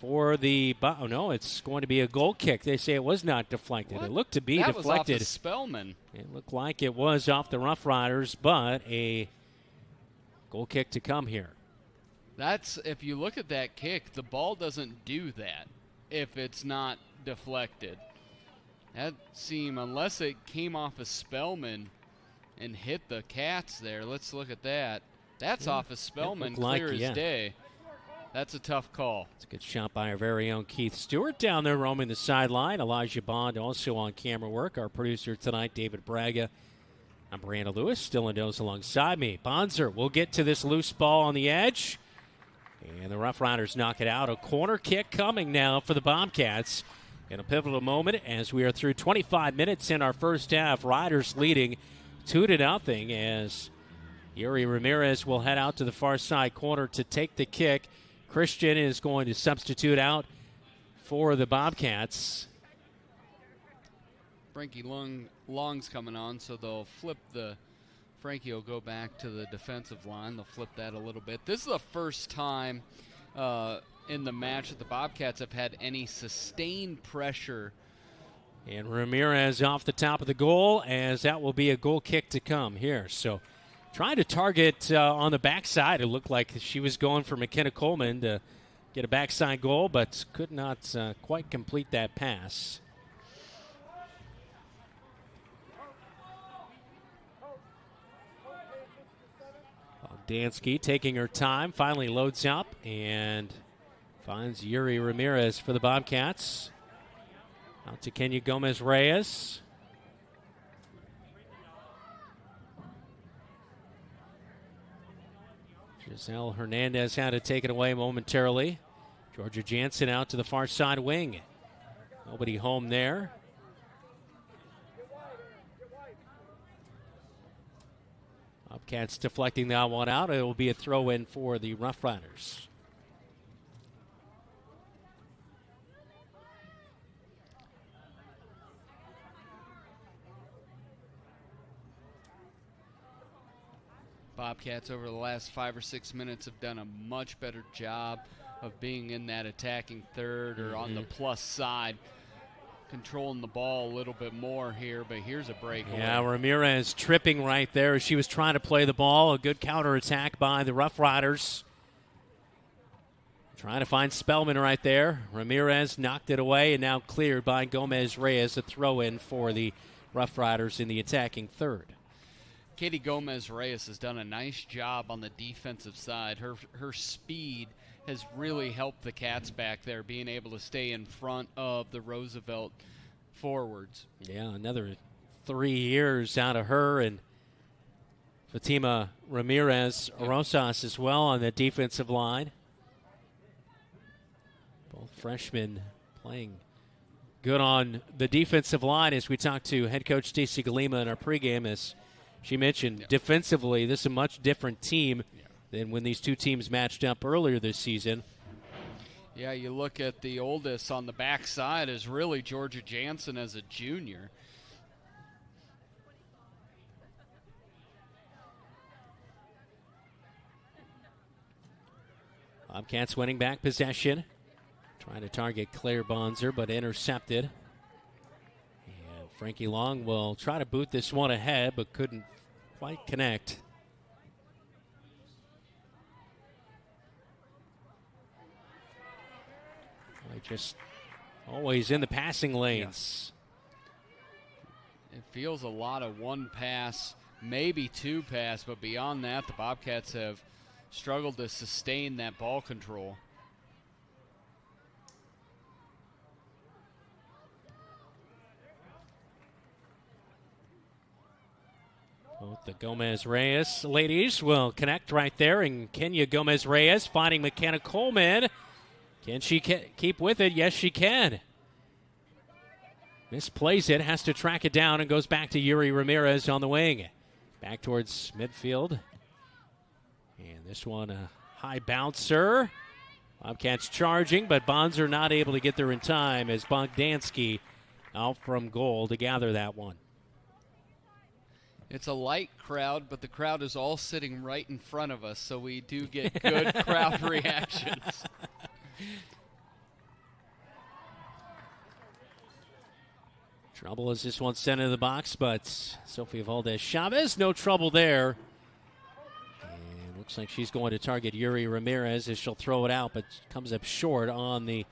for the... Oh, no, it's going to be a goal kick. They say it was not deflected. What? It looked to be that deflected. Was off the Spellman. It looked like it was off the Roughriders, but a goal kick to come here. That's, if you look at that kick, the ball doesn't do that if it's not deflected. That seemed, unless it came off a Spellman and hit the Cats there. Let's look at that. That's off a Spellman, clear as day. That's a tough call. It's a good shot by our very own Keith Stewart down there roaming the sideline. Elijah Bond also on camera work. Our producer tonight, David Braga. I'm Brianna Lewis, still in those alongside me. Bonzer will get to this loose ball on the edge. And the Roughriders knock it out. A corner kick coming now for the Bobcats. In a pivotal moment as we are through 25 minutes in our first half. Riders leading 2-0 as Yuri Ramirez will head out to the far side corner to take the kick. Christian is going to substitute out for the Bobcats. Frankie Long's coming on, so they'll flip the... Frankie will go back to the defensive line. They'll flip that a little bit. This is the first time in the match that the Bobcats have had any sustained pressure. And Ramirez off the top of the goal, as that will be a goal kick to come here. So trying to target on the backside. It looked like she was going for McKenna Coleman to get a backside goal, but could not quite complete that pass. Dansky taking her time, finally loads up and finds Yuri Ramirez for the Bobcats. Out to Kenya Gomez-Reyes. Giselle Hernandez had to take it away momentarily. Georgia Jansen out to the far side wing. Nobody home there. Bobcats deflecting that one out. It will be a throw-in for the Roughriders. Bobcats over the last 5 or 6 minutes have done a much better job of being in that attacking third or on the plus side, controlling the ball a little bit more here, but here's a breakaway. Yeah, Ramirez tripping right there as she was trying to play the ball. A good counterattack by the Roughriders. Trying to find Spellman right there. Ramirez knocked it away and now cleared by Gomez-Reyes. A throw-in for the Roughriders in the attacking third. Katie Gomez-Reyes has done a nice job on the defensive side. Her speed has really helped the Cats back there, being able to stay in front of the Roosevelt forwards. Yeah, another 3 years out of her, and Fatima Ramirez Rosas as well on the defensive line. Freshman playing good on the defensive line as we talked to head coach Stacey Galima in our pregame. As she mentioned, defensively, this is a much different team than when these two teams matched up earlier this season. Yeah, you look at the oldest on the backside is really Georgia Jansen as a junior. Bobcats winning back possession. Trying to target Claire Bonzer, but intercepted. And Frankie Long will try to boot this one ahead, but couldn't quite connect. Just always in the passing lanes. It feels a lot of one pass, maybe two pass, but beyond that, the Bobcats have struggled to sustain that ball control. Both the Gomez-Reyes ladies will connect right there, and Kenya Gomez-Reyes finding McKenna Coleman. Can she keep with it? Yes, she can. Misplays it, has to track it down, and goes back to Yuri Ramirez on the wing. Back towards midfield. And this one, a high bouncer. Bobcats charging, but Bonzer not able to get there in time as Bogdansky out from goal to gather that one. It's a light crowd, but the crowd is all sitting right in front of us, so we do get good crowd reactions. Trouble as this one sent into the box, but Sophia Valdez-Chavez, no trouble there. And looks like she's going to target Yuri Ramirez as she'll throw it out, but comes up short on the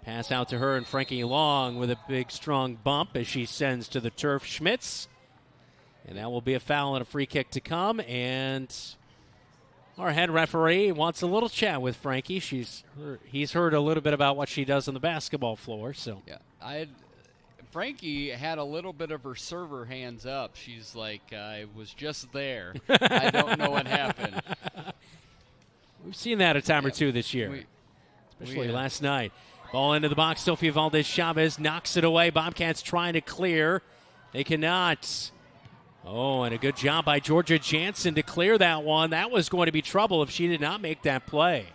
pass out to her, and Frankie Long with a big, strong bump as she sends to the turf Schmitz. And that will be a foul and a free kick to come, and our head referee wants a little chat with Frankie. He's heard a little bit about what she does on the basketball floor. So yeah, Frankie had a little bit of her server hands up. She's like, I was just there. I don't know what happened. We've seen that a time or two this year, especially last night. Ball into the box. Sophia Valdez-Chavez knocks it away. Bobcats trying to clear. They cannot. Oh, and a good job by Georgia Jansen to clear that one. That was going to be trouble if she did not make that play.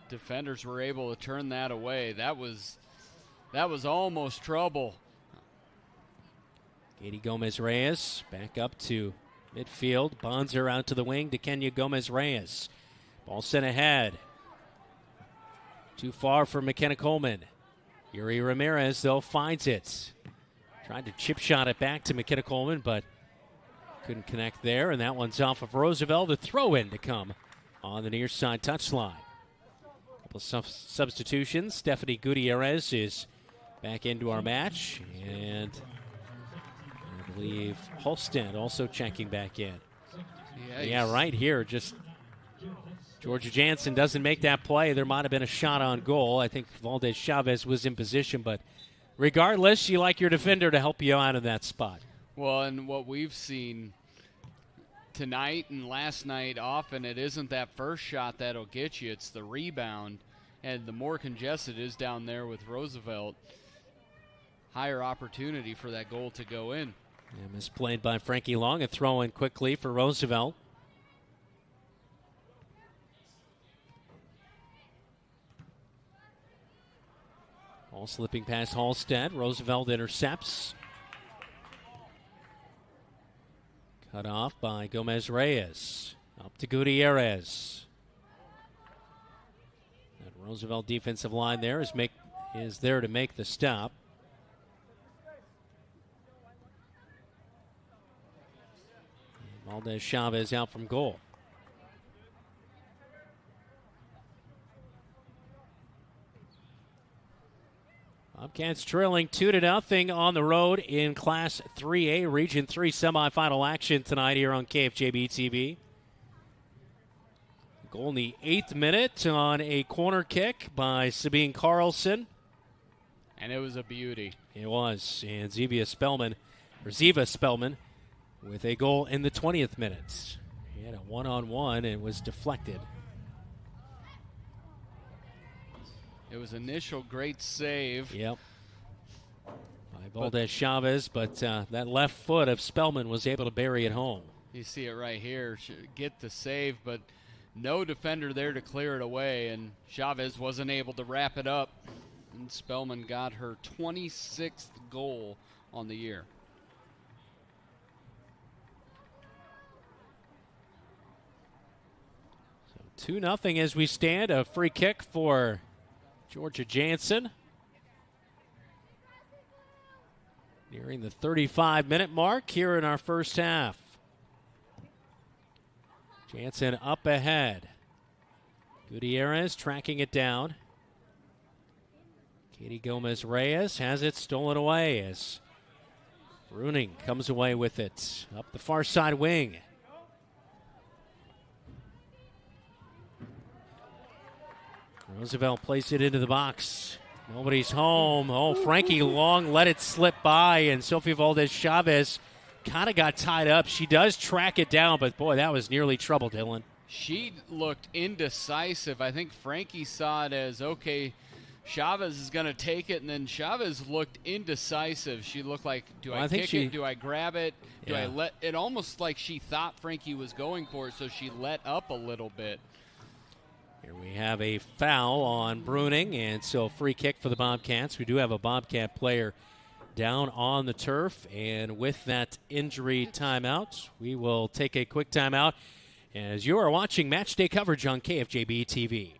Defenders were able to turn that away. That was almost trouble. Katie Gomez-Reyes back up to midfield. Bonzer out to the wing to Kenya Gomez-Reyes. Ball sent ahead. Too far for McKenna Coleman. Yuri Ramirez, though, finds it. Tried to chip shot it back to McKenna Coleman, but couldn't connect there, and that one's off of Roosevelt. A throw-in to come on the near side touchline. Couple of substitutions. Stephanie Gutierrez is back into our match, and I believe Holstead also checking back in. Yeah, right here, just Georgia Jansen doesn't make that play. There might have been a shot on goal. I think Valdez-Chavez was in position, but regardless, you like your defender to help you out of that spot. Well, and what we've seen tonight and last night often, it isn't that first shot that'll get you. It's the rebound. And the more congested it is down there with Roosevelt, higher opportunity for that goal to go in. Yeah, misplayed by Frankie Long. A throw in quickly for Roosevelt. All slipping past Halstead. Roosevelt intercepts. Cut off by Gomez-Reyes. Up to Gutierrez. That Roosevelt defensive line there is there to make the stop. Valdez-Chavez out from goal. Bobcats trailing 2-0 on the road in Class 3A Region 3 semifinal action tonight here on KFJB-TV. Goal in the 8th minute on a corner kick by Sabine Carlson. And it was a beauty. It was. And Ziva Spellman with a goal in the 20th minute. He had a one-on-one and was deflected. It was initial great save. Yep. By Valdez Chavez, but that left foot of Spellman was able to bury it home. You see it right here. Get the save, but no defender there to clear it away, and Chavez wasn't able to wrap it up. And Spellman got her 26th goal on the year. So 2-0 as we stand. A free kick for Georgia Jansen. Nearing the 35-minute mark here in our first half. Jansen up ahead. Gutierrez tracking it down. Katie Gomez-Reyes has it stolen away as Bruning comes away with it up the far side wing. Roosevelt plays it into the box. Nobody's home. Oh, Frankie Long let it slip by, and Sofia Valdez-Chavez kind of got tied up. She does track it down, but boy, that was nearly trouble, Dylan. She looked indecisive. I think Frankie saw it as, okay, Chavez is going to take it, and then Chavez looked indecisive. She looked like, do I kick it? Do I grab it? Do I let it? Almost like she thought Frankie was going for it, so she let up a little bit. Here we have a foul on Bruning, and so free kick for the Bobcats. We do have a Bobcat player down on the turf, and with that injury timeout, we will take a quick timeout as you are watching Match Day coverage on KFJB-TV.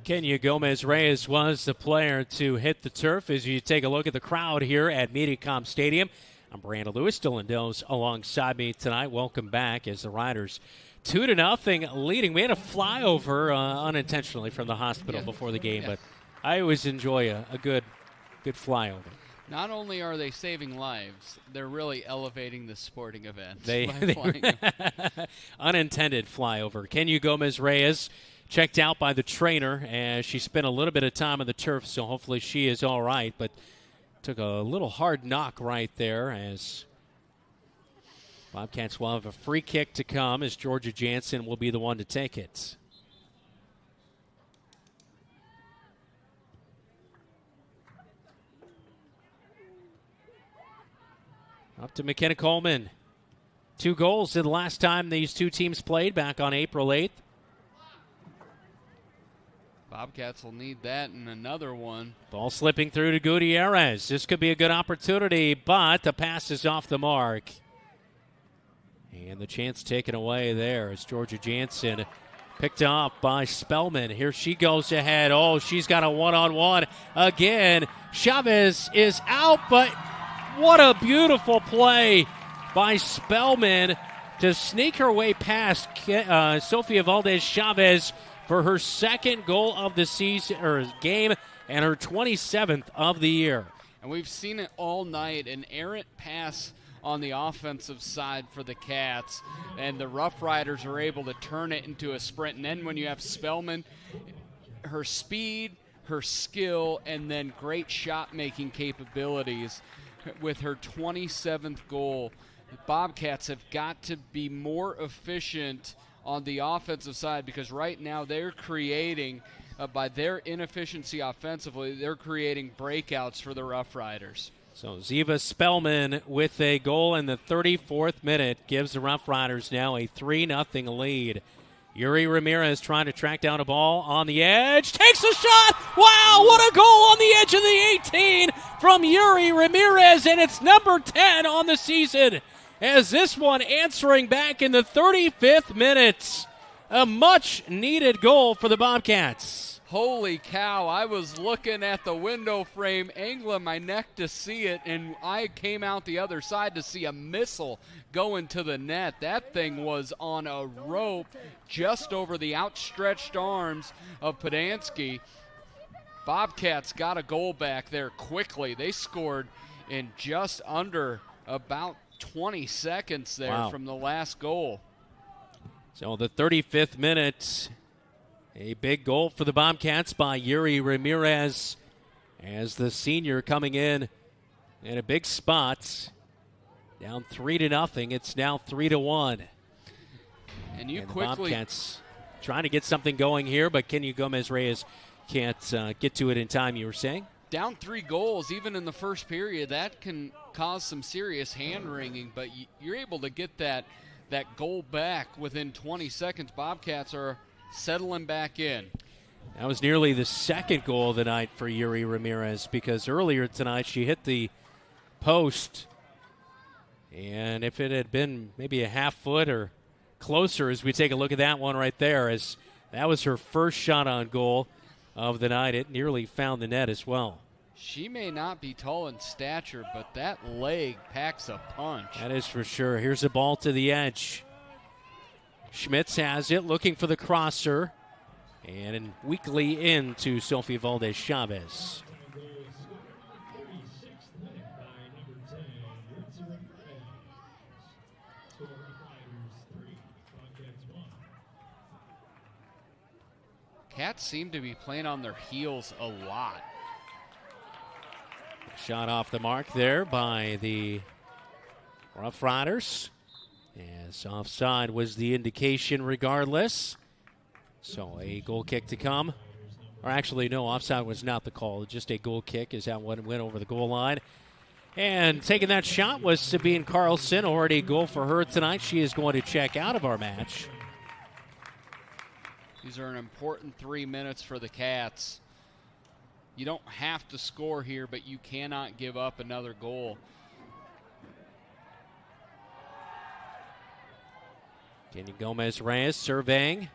Kenya Gomez-Reyes was the player to hit the turf. As you take a look at the crowd here at Mediacom Stadium, I'm Brandon Lewis, Dylan Does alongside me tonight. Welcome back as the Riders 2-0 leading. We had a flyover unintentionally from the hospital before the game, but I always enjoy a good flyover. Not only are they saving lives, they're really elevating the sporting event. Unintended flyover. Kenya Gomez-Reyes checked out by the trainer as she spent a little bit of time on the turf, so hopefully she is all right, but took a little hard knock right there as Bobcats will have a free kick to come as Georgia Jansen will be the one to take it. Up to McKenna Coleman. 2 goals in the last time these two teams played back on April 8th. Bobcats will need that and another one. Ball slipping through to Gutierrez. This could be a good opportunity, but the pass is off the mark. And the chance taken away there as Georgia Jansen picked up by Spellman. Here she goes ahead. Oh, she's got a one-on-one again. Chavez is out, but what a beautiful play by Spellman to sneak her way past Sofia Valdez-Chavez for her second goal of the season or game and her 27th of the year. And we've seen it all night, an errant pass on the offensive side for the Cats, and the Rough Riders are able to turn it into a sprint. And then when you have Spellman, her speed, her skill, and then great shot-making capabilities with her 27th goal, the Bobcats have got to be more efficient on the offensive side, because right now they're creating, by their inefficiency offensively, they're creating breakouts for the Rough Riders. So Ziva Spellman with a goal in the 34th minute gives the Rough Riders now a 3-0 lead Yuri Ramirez trying to track down a ball on the edge. Takes a shot. Wow, what a goal on the edge of the 18 from Yuri Ramirez, and it's number 10 on the season. As this one answering back in the 35th minute. A much-needed goal for the Bobcats. Holy cow, I was looking at the window frame, angling my neck to see it, and I came out the other side to see a missile go into the net. That thing was on a rope just over the outstretched arms of Podansky. Bobcats got a goal back there quickly. They scored in just under about 20 seconds there from the last goal. So the 35th minute, a big goal for the Bobcats by Yuri Ramirez as the senior coming in a big spot. Down 3-0. It's now 3-1. And the Bobcats trying to get something going here, but Kenya Gomez-Reyes can't get to it in time, you were saying? Down 3 goals, even in the first period, that can cause some serious hand-wringing, but you're able to get that goal back within 20 seconds. Bobcats are settling back in. That was nearly the second goal of the night for Yuri Ramirez, because earlier tonight she hit the post, and if it had been maybe a half foot or closer, as we take a look at that one right there, as that was her first shot on goal of the night, it nearly found the net as well. She may not be tall in stature, but that leg packs a punch. That is for sure. Here's a ball to the edge. Schmitz has it, looking for the crosser, and weakly into Sophie Valdez-Chavez. Cats seem to be playing on their heels a lot. Shot off the mark there by the Rough Riders. As offside was the indication regardless. So a goal kick to come. Or actually, no, offside was not the call. Just a goal kick is that one went over the goal line. And taking that shot was Sabine Carlson. Already a goal for her tonight. She is going to check out of our match. These are an important 3 minutes for the Cats. You don't have to score here, but you cannot give up another goal. Kenya Gomez-Reyes surveying.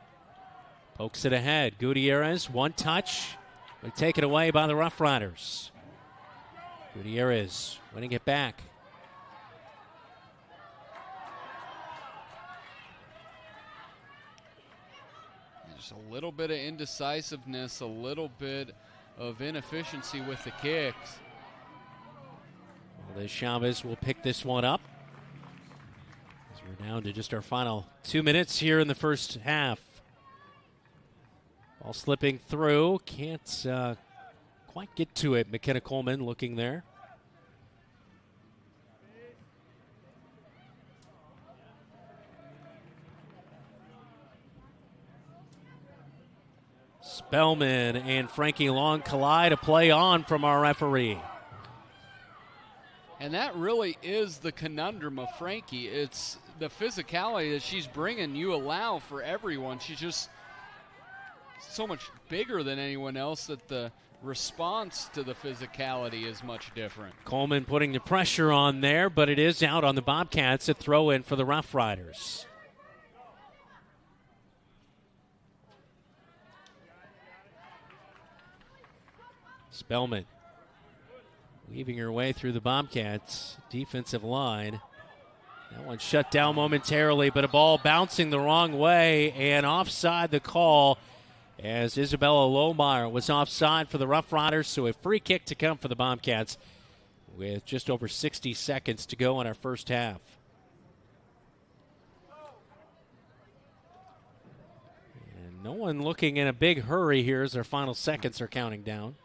Pokes it ahead. Gutierrez, one touch. But taken away by the Rough Riders. Gutierrez winning it back. There's a little bit of indecisiveness, a little bit of inefficiency with the kicks. Chavez will pick this one up. As we're down to just our final 2 minutes here in the first half. Ball slipping through. Can't quite get to it. McKenna Coleman looking there. Spellman and Frankie Long collide. A play on from our referee. And that really is the conundrum of Frankie. It's the physicality that she's bringing you allow for everyone. She's just so much bigger than anyone else that the response to the physicality is much different. Coleman putting the pressure on there, but it is out on the Bobcats. A throw in for the Rough Riders. Spellman weaving her way through the Bobcats defensive line. That one shut down momentarily, but a ball bouncing the wrong way and offside the call as Isabella Lohmeyer was offside for the Rough Riders, so a free kick to come for the Bobcats with just over 60 seconds to go in our first half. And no one looking in a big hurry here as our final seconds are counting down.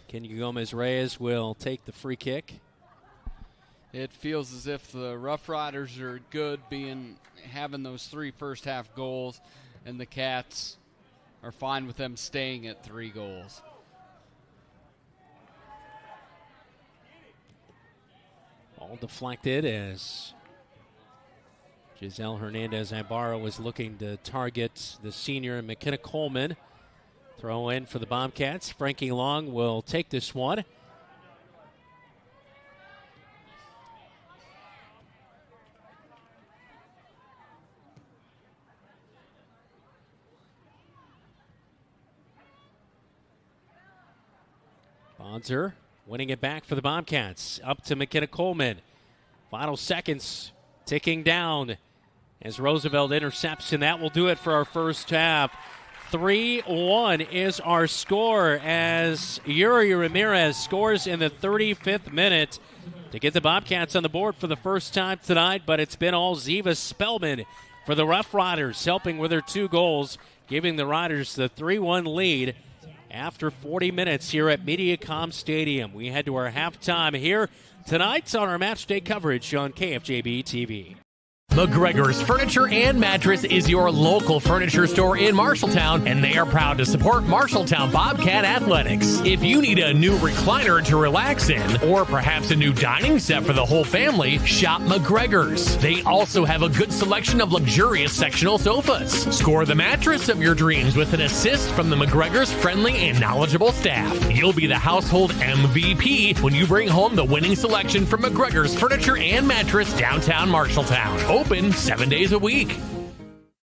Kenya Gomez-Reyes will take the free kick. It feels as if the Rough Riders are good having those 3 first half goals, and the Cats are fine with them staying at 3 goals. All deflected as Giselle Hernandez-Ibarra was looking to target the senior McKenna Coleman. Throw in for the Bobcats. Frankie Long will take this one. Bonser winning it back for the Bobcats. Up to McKenna Coleman. Final seconds ticking down as Roosevelt intercepts, and that will do it for our first half. 3-1 is our score as Yuri Ramirez scores in the 35th minute to get the Bobcats on the board for the first time tonight, but it's been all Ziva Spellman for the Roughriders, helping with her 2 goals, giving the Riders the 3-1 lead after 40 minutes here at Mediacom Stadium. We head to our halftime here tonight on our match day coverage on KFJB-TV. McGregor's Furniture and Mattress is your local furniture store in Marshalltown, and they are proud to support Marshalltown Bobcat Athletics. If you need a new recliner to relax in, or perhaps a new dining set for the whole family, shop McGregor's. They also have a good selection of luxurious sectional sofas. Score the mattress of your dreams with an assist from the McGregor's friendly and knowledgeable staff. You'll be the household MVP when you bring home the winning selection from McGregor's Furniture and Mattress downtown Marshalltown. Open 7 days a week.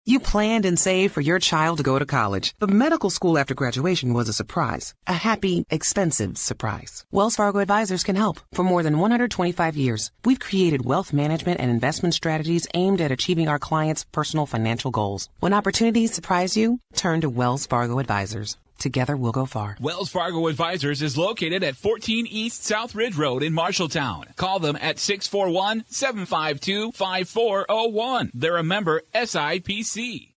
You planned and saved for your child to go to college, but medical school after graduation was a surprise. A happy, expensive surprise. Wells Fargo Advisors can help. For more than 125 years, we've created wealth management and investment strategies aimed at achieving our clients' personal financial goals. When opportunities surprise you, turn to Wells Fargo Advisors. Together we'll go far. Wells Fargo Advisors is located at 14 East South Ridge Road in Marshalltown. Call them at 641-752-5401. They're a member SIPC.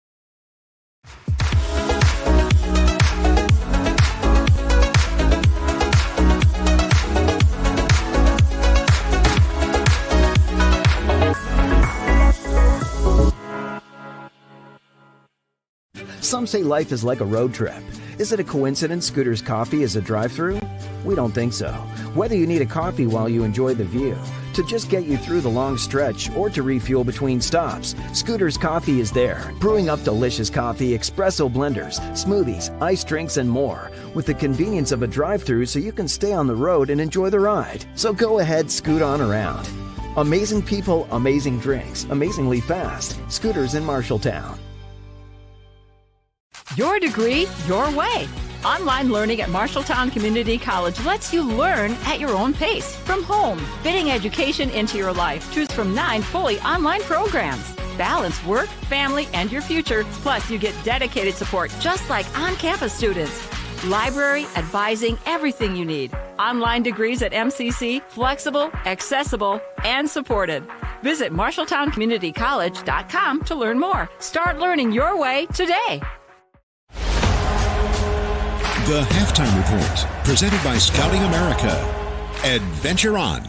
Some say life is like a road trip. Is it a coincidence Scooter's Coffee is a drive-thru? We don't think so. Whether you need a coffee while you enjoy the view, to just get you through the long stretch, or to refuel between stops, Scooter's Coffee is there, brewing up delicious coffee, espresso blenders, smoothies, iced drinks, and more, with the convenience of a drive-thru so you can stay on the road and enjoy the ride. So go ahead, scoot on around. Amazing people, amazing drinks, amazingly fast. Scooters in Marshalltown. Your degree, your way. Online learning at Marshalltown Community College lets you learn at your own pace, from home, fitting education into your life. Choose from 9 fully online programs. Balance work, family, and your future. Plus, you get dedicated support just like on-campus students. Library, advising, everything you need. Online degrees at MCC, flexible, accessible, and supported. Visit MarshalltownCommunityCollege.com to learn more. Start learning your way today. The Halftime Report, presented by Scouting America. Adventure on.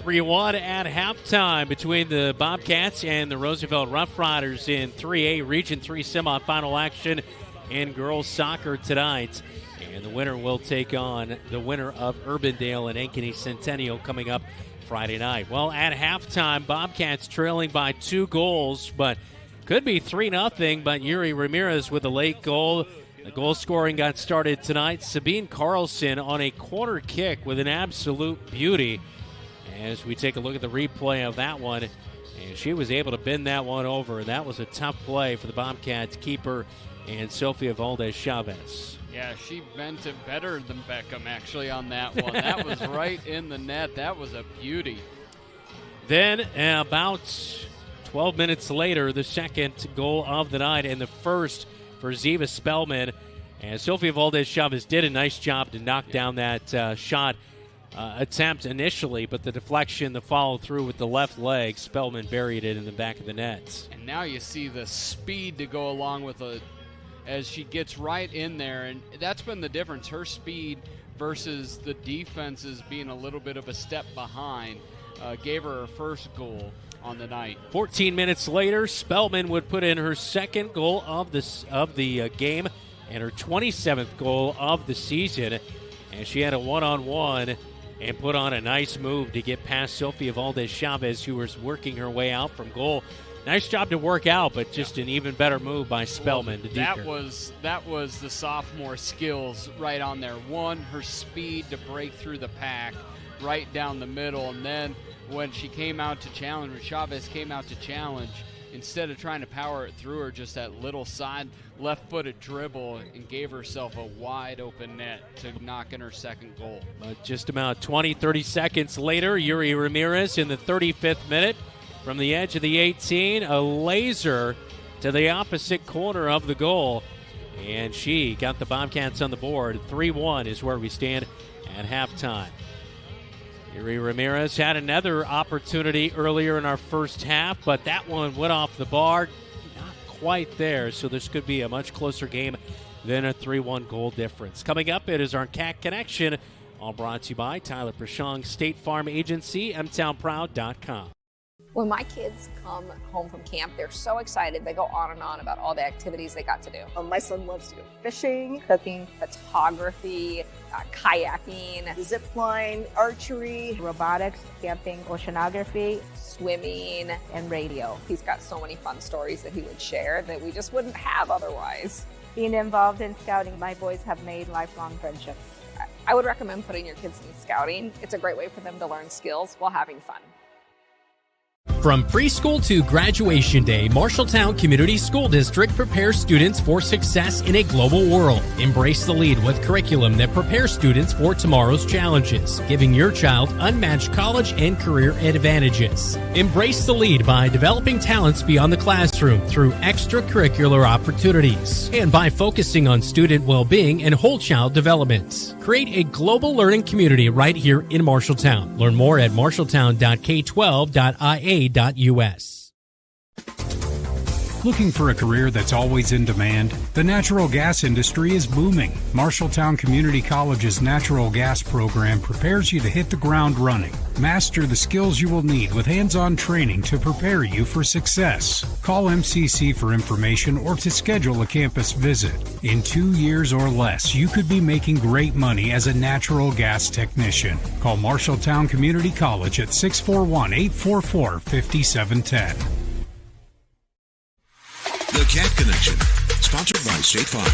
3-1 at halftime between the Bobcats and the Roosevelt Roughriders in 3A Region 3 semifinal action in girls soccer tonight. And the winner will take on the winner of Urbandale and Ankeny Centennial coming up Friday night. Well, at halftime, Bobcats trailing by 2 goals, but could be 3-0, but Yuri Ramirez with a late goal. The goal scoring got started tonight. Sabine Carlson on a corner kick with an absolute beauty. As we take a look at the replay of that one, and she was able to bend that one over. And that was a tough play for the Bobcats keeper and Sofia Valdez-Chavez. Yeah, she bent it better than Beckham actually on that one. That was right in the net. That was a beauty. Then about 12 minutes later, the second goal of the night and the first for Ziva Spellman. And Sofia Valdez-Chavez did a nice job to knock down that shot attempt initially, but the deflection, the follow through with the left leg, Spellman buried it in the back of the net. And now you see the speed to go along with as she gets right in there, and that's been the difference. Her speed versus the defenses being a little bit of a step behind gave her first goal on the night. 14 minutes later, Spellman would put in her second goal of the game and her 27th goal of the season. And she had a one-on-one and put on a nice move to get past Sofia Valdez-Chavez, who was working her way out from goal. Nice job to work out, but just an even better move by Spellman to deke her. That was the sophomore skills right on there. One, her speed to break through the pack right down the middle, and then when she came out to challenge, when Chavez came out to challenge, instead of trying to power it through her, just that little side left-footed dribble and gave herself a wide-open net to knock in her second goal. But just about 20, 30 seconds later, Yuri Ramirez in the 35th minute from the edge of the 18, a laser to the opposite corner of the goal, and she got the Bobcats on the board. 3-1 is where we stand at halftime. Yuri Ramirez had another opportunity earlier in our first half, but that one went off the bar. Not quite there, so this could be a much closer game than a 3-1 goal difference. Coming up, it is our CAT Connection, all brought to you by Tyler Prashong State Farm Agency, mtownproud.com. When my kids come home from camp, they're so excited. They go on and on about all the activities they got to do. My son loves to go fishing, Cooking, photography, kayaking, zip line, archery, Robotics, camping, oceanography, swimming, and radio. He's got so many fun stories that he would share that we just wouldn't have otherwise. Being involved in scouting, my boys have made lifelong friendships. I would recommend putting your kids in scouting. It's a great way for them to learn skills while having fun. From preschool to graduation day, Marshalltown Community School District prepares students for success in a global world. Embrace the lead with curriculum that prepares students for tomorrow's challenges, giving your child unmatched college and career advantages. Embrace the lead by developing talents beyond the classroom through extracurricular opportunities and by focusing on student well-being and whole child development. Create a global learning community right here in Marshalltown. Learn more at marshalltown.k12.ia.us. Looking for a career that's always in demand? The natural gas industry is booming. Marshalltown Community College's natural gas program prepares you to hit the ground running. Master the skills you will need with hands-on training to prepare you for success. Call MCC for information or to schedule a campus visit. In 2 years or less, you could be making great money as a natural gas technician. Call Marshalltown Community College at 641-844-5710. The CAT Connection, sponsored by State Farm,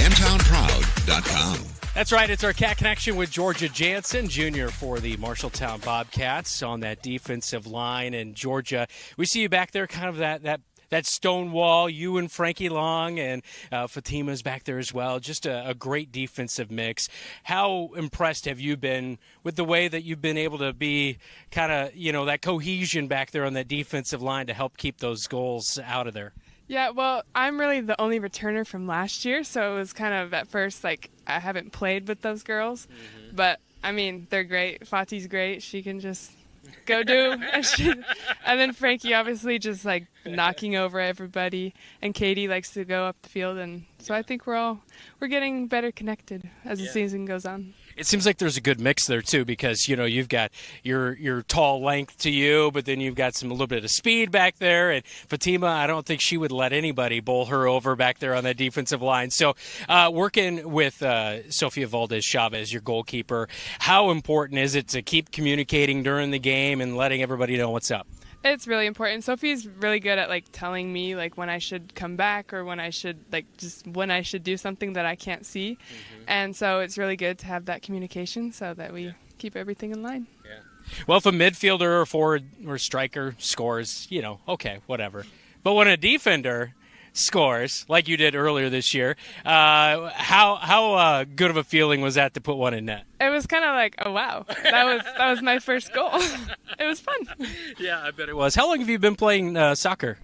mtownproud.com. That's right. It's our CAT Connection with Georgia Jansen, Jr. for the Marshalltown Bobcats on that defensive line. And Georgia, we see you back there, kind of that stone wall, you and Frankie Long, and Fatima's back there as well. Just a great defensive mix. How impressed have you been with the way that you've been able to be kind of, that cohesion back there on that defensive line to help keep those goals out of there? Yeah, well, I'm really the only returner from last year, so it was kind of at first like I haven't played with those girls. Mm-hmm. But, I mean, they're great. Fati's great. She can just go do. And then Frankie obviously just like knocking over everybody. And Katie likes to go up the field. And so I think we're getting better connected as the season goes on. It seems like there's a good mix there too, because you've got your tall length to you, but then you've got a little bit of speed back there. And Fatima, I don't think she would let anybody bowl her over back there on that defensive line. So working with Sofia Valdez-Chavez, your goalkeeper, how important is it to keep communicating during the game and letting everybody know what's up? It's really important. Sophie's really good at telling me when I should come back or when I should when I should do something that I can't see. Mm-hmm. And so it's really good to have that communication so that we keep everything in line. Yeah. Well, if a midfielder or forward or striker scores, okay, whatever. But when a defender scores, like you did earlier this year, how good of a feeling was that to put one in net? It was kind of like, oh wow, that was my first goal. It was fun. Yeah, I bet it was. How long have you been playing soccer?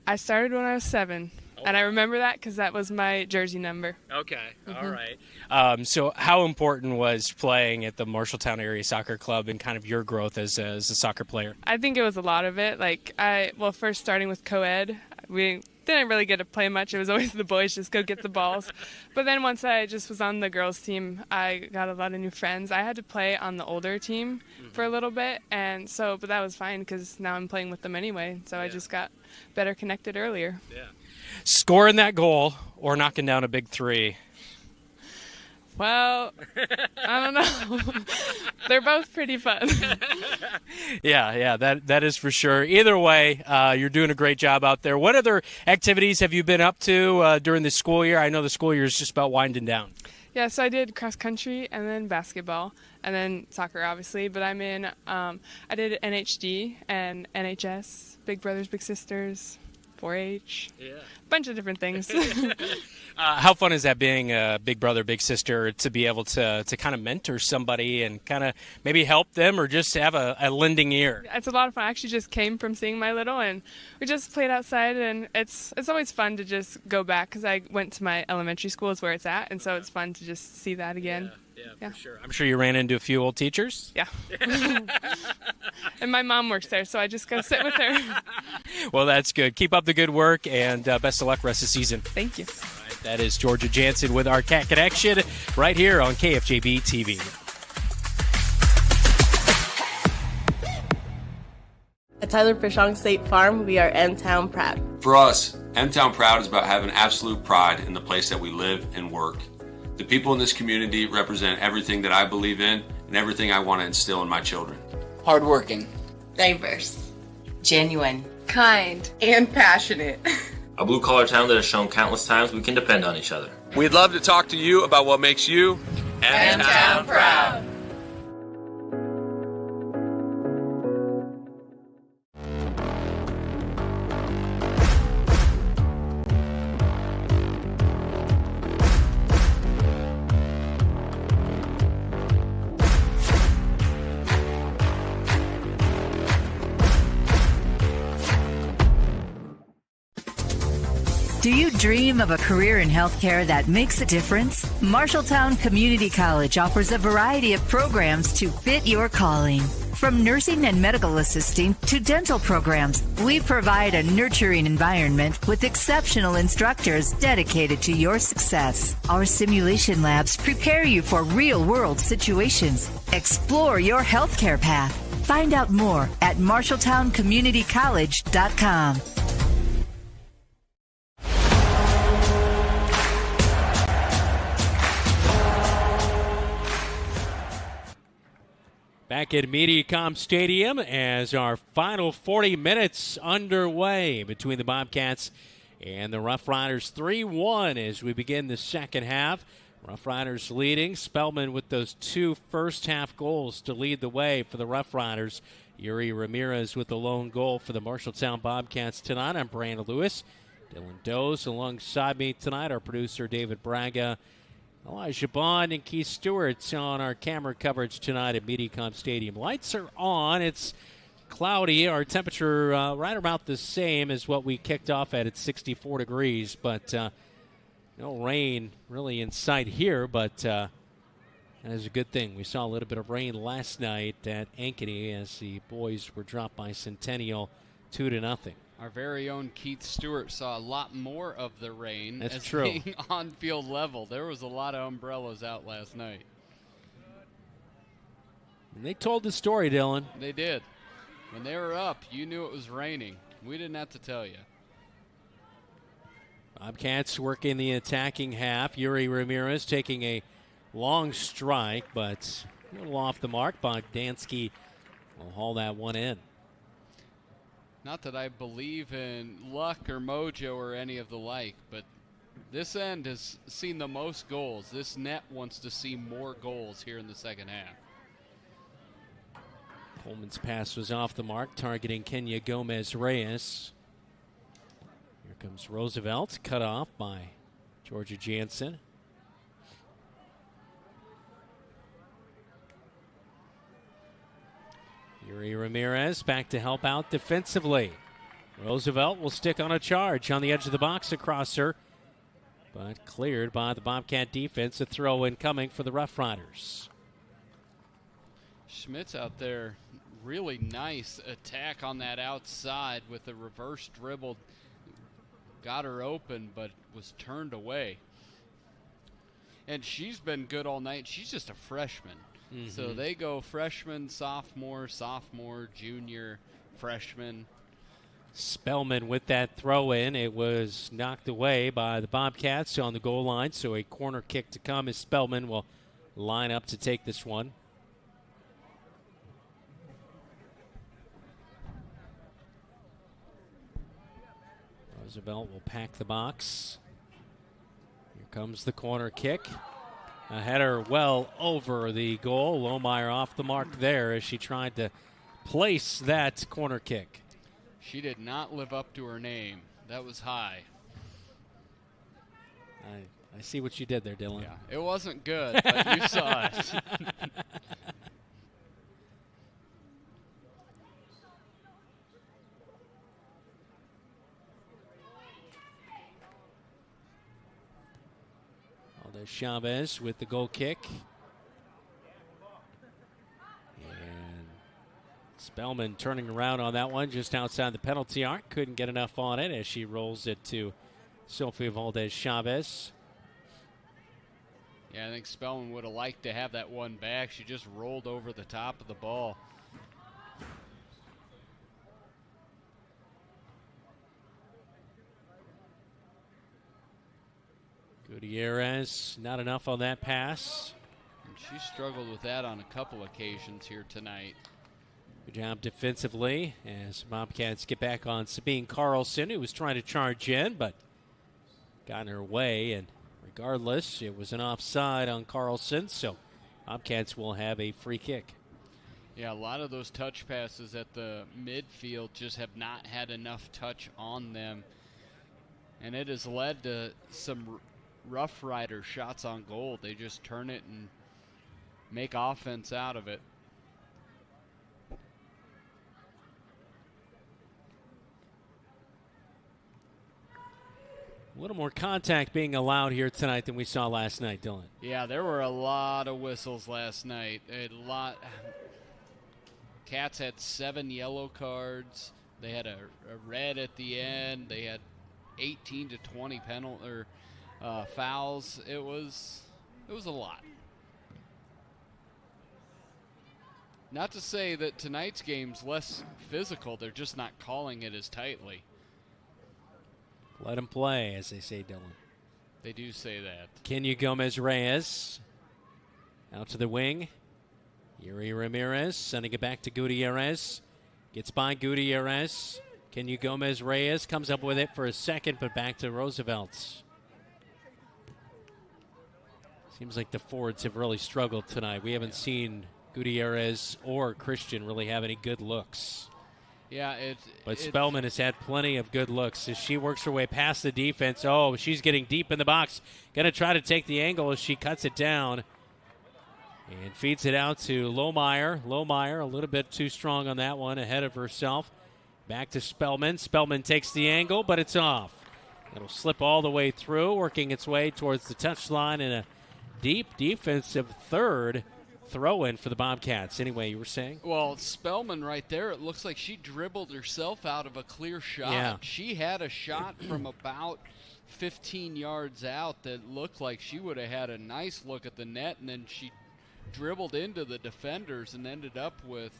I started when I was 7. And I remember that because that was my jersey number. Okay, mm-hmm. All right. So how important was playing at the Marshalltown Area Soccer Club and kind of your growth as a soccer player? I think it was a lot of it. First starting with co-ed, we didn't really get to play much. It was always the boys just go get the balls. But then once I just was on the girls' team, I got a lot of new friends. I had to play on the older team for a little bit, but that was fine because now I'm playing with them anyway. So I just got better connected earlier. Yeah. Scoring that goal or knocking down a big three? Well, I don't know. They're both pretty fun. Yeah, that is for sure. Either way, you're doing a great job out there. What other activities have you been up to during the school year? I know the school year is just about winding down. Yeah, so I did cross country and then basketball and then soccer, obviously. But I'm in, I did NHD and NHS, Big Brothers Big Sisters, 4-H, a bunch of different things. How fun is that being a big brother, big sister, to be able to kind of mentor somebody and kind of maybe help them or just have a lending ear? It's a lot of fun. I actually just came from seeing my little, and we just played outside, and it's always fun to just go back because I went to my elementary school is where it's at, and so it's fun to just see that again. Yeah, for sure. I'm sure you ran into a few old teachers. Yeah. And my mom works there, so I just go sit with her. Well, that's good. Keep up the good work, and best of luck rest of the season. Thank you. All right, that is Georgia Jansen with our Cat Connection right here on KFJB-TV. At Tyler Fishong State Farm, we are M-Town proud. For us, M-Town proud is about having absolute pride in the place that we live and work. The people in this community represent everything that I believe in and everything I want to instill in my children. Hardworking, Diverse, genuine, kind, and passionate. A blue-collar town that has shown countless times we can depend on each other. We'd love to talk to you about what makes you M-Town proud. Do you dream of a career in healthcare that makes a difference? Marshalltown Community College offers a variety of programs to fit your calling. From nursing and medical assisting to dental programs, we provide a nurturing environment with exceptional instructors dedicated to your success. Our simulation labs prepare you for real-world situations. Explore your healthcare path. Find out more at marshalltowncommunitycollege.com. Back at MediaCom Stadium as our final 40 minutes underway between the Bobcats and the Roughriders. 3-1 as we begin the second half. Roughriders leading. Spellman with those two first-half goals to lead the way for the Roughriders. Yuri Ramirez with the lone goal for the Marshalltown Bobcats tonight. I'm Brandon Lewis. Dylan Doze alongside me tonight. Our producer, David Braga. Elijah Bond and Keith Stewart on our camera coverage tonight at MediaCom Stadium. Lights are on. It's cloudy. Our temperature right about the same as what we kicked off at 64 degrees. But no rain really in sight here, but that is a good thing. We saw a little bit of rain last night at Ankeny as the boys were dropped by Centennial 2-0. Our very own Keith Stewart saw a lot more of the rain. That's as true. Being on field level. There was a lot of umbrellas out last night. And they told the story, Dylan. They did. When they were up, you knew it was raining. We didn't have to tell you. Bobcats working the attacking half. Yuri Ramirez taking a long strike, but a little off the mark. Bogdansky will haul that one in. Not that I believe in luck or mojo or any of the like, but this end has seen the most goals. This net wants to see more goals here in the second half. Coleman's pass was off the mark, targeting Kenya Gomez-Reyes. Here comes Roosevelt, cut off by Georgia Jansen. Yuri Ramirez back to help out defensively. Roosevelt will stick on a charge on the edge of the box across her, but cleared by the Bobcat defense. A throw in coming for the Roughriders. Schmidt's out there, really nice attack on that outside with a reverse dribble. Got her open, but was turned away. And she's been good all night. She's just a freshman. Mm-hmm. So they go freshman, sophomore, junior, freshman. Spellman with that throw in. It was knocked away by the Bobcats on the goal line, so a corner kick to come as Spellman will line up to take this one. Roosevelt will pack the box. Here comes the corner kick. A header well over the goal. Lohmeyer off the mark there as she tried to place that corner kick. She did not live up to her name. That was high. I see what you did there, Dylan. Yeah, it wasn't good, but you saw it. There's Chavez with the goal kick. And Spellman turning around on that one just outside the penalty arc. Couldn't get enough on it as she rolls it to Sophie Valdez-Chavez. Yeah, I think Spellman would have liked to have that one back. She just rolled over the top of the ball. Gutierrez, not enough on that pass. And she struggled with that on a couple occasions here tonight. Good job defensively as Bobcats get back on Sabine Carlson, who was trying to charge in, but got in her way. And regardless, it was an offside on Carlson, so Bobcats will have a free kick. Yeah, a lot of those touch passes at the midfield just have not had enough touch on them. And it has led to some Rough Rider shots on goal. They just turn it and make offense out of it. A little more contact being allowed here tonight than we saw last night, Dylan. Yeah, there were a lot of whistles last night. A lot. Cats had 7 yellow cards. They had a red at the end. They had 18 to 20 fouls. It was a lot. Not to say that tonight's game's less physical. They're just not calling it as tightly. Let them play, as they say, Dylan. They do say that. Kenya Gomez-Reyes out to the wing. Yuri Ramirez sending it back to Gutierrez. Gets by Gutierrez. Kenya Gomez-Reyes comes up with it for a second, but back to Roosevelt. Seems like the forwards have really struggled tonight. We haven't seen Gutierrez or Christian really have any good looks. Yeah, but Spellman has had plenty of good looks as she works her way past the defense. Oh, she's getting deep in the box. Going to try to take the angle as she cuts it down and feeds it out to Lohmeyer. Lohmeyer a little bit too strong on that one, ahead of herself. Back to Spellman. Spellman takes the angle, but it's off. It'll slip all the way through, working its way towards the touchline and a deep defensive third throw-in for the Bobcats. Anyway, you were saying? Well, Spellman right there, it looks like she dribbled herself out of a clear shot. Yeah. She had a shot from about 15 yards out that looked like she would have had a nice look at the net, and then she dribbled into the defenders and ended up with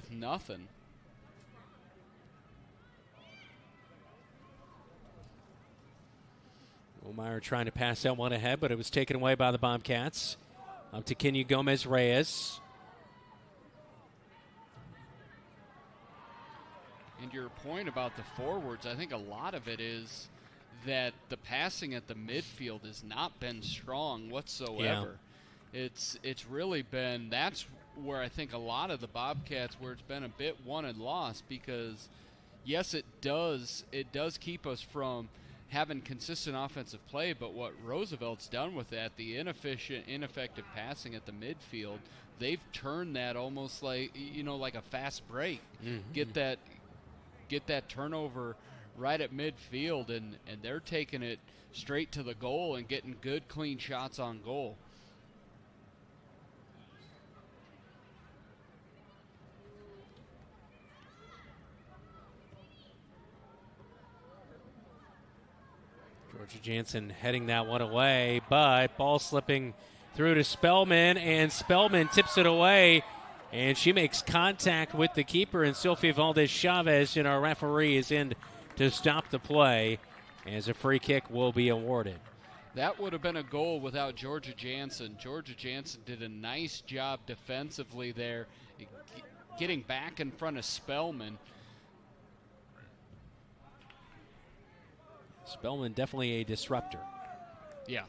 nothing. Lohmeyer trying to pass that one ahead, but it was taken away by the Bobcats. Up to Kenya Gomez-Reyes. And your point about the forwards, I think a lot of it is that the passing at the midfield has not been strong whatsoever. Yeah. It's really been, that's where I think a lot of the Bobcats, where it's been a bit won and lost, because yes, it does keep us from having consistent offensive play, but what Roosevelt's done with that, the ineffective passing at the midfield, they've turned that almost like, like a fast break. Mm-hmm. Get that turnover right at midfield, and they're taking it straight to the goal and getting good, clean shots on goal. Georgia Jansen heading that one away, but ball slipping through to Spellman, and Spellman tips it away And she makes contact with the keeper, and Sylvia Valdez-Chavez, and our referee is in to stop the play as a free kick will be awarded. That would have been a goal without Georgia Jansen. Georgia Jansen did a nice job defensively there, getting back in front of Spellman. Spellman definitely a disruptor. Yeah.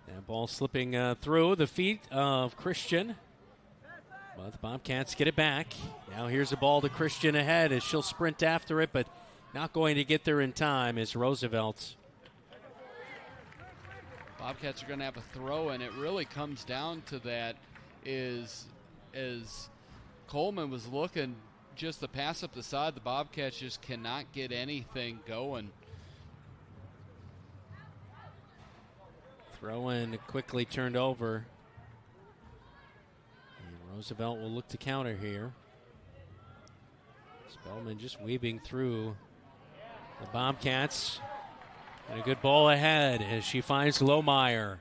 That ball slipping through the feet of Christian. But the Bobcats get it back. Now here's a ball to Christian ahead as she'll sprint after it, but not going to get there in time as Roosevelt. Bobcats are going to have a throw, and it really comes down to that is as Coleman was looking just the pass up the side, the Bobcats just cannot get anything going. Throw in quickly turned over. And Roosevelt will look to counter here. Spellman just weaving through the Bobcats. And a good ball ahead as she finds Lohmeyer.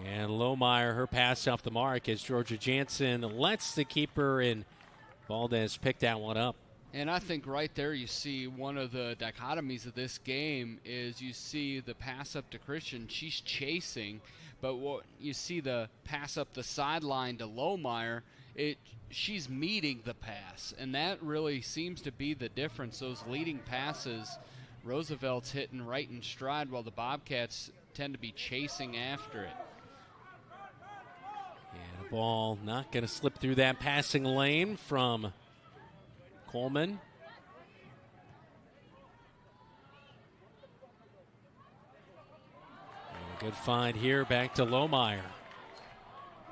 And Lohmeyer, her pass off the mark as Georgia Jansen lets the keeper, and Valdez picked that one up. And I think right there you see one of the dichotomies of this game is you see the pass up to Christian. She's chasing, but what you see the pass up the sideline to Lohmeyer, she's meeting the pass. And that really seems to be the difference. Those leading passes, Roosevelt's hitting right in stride while the Bobcats tend to be chasing after it. And a ball not going to slip through that passing lane from Coleman. And a good find here back to Lohmeyer.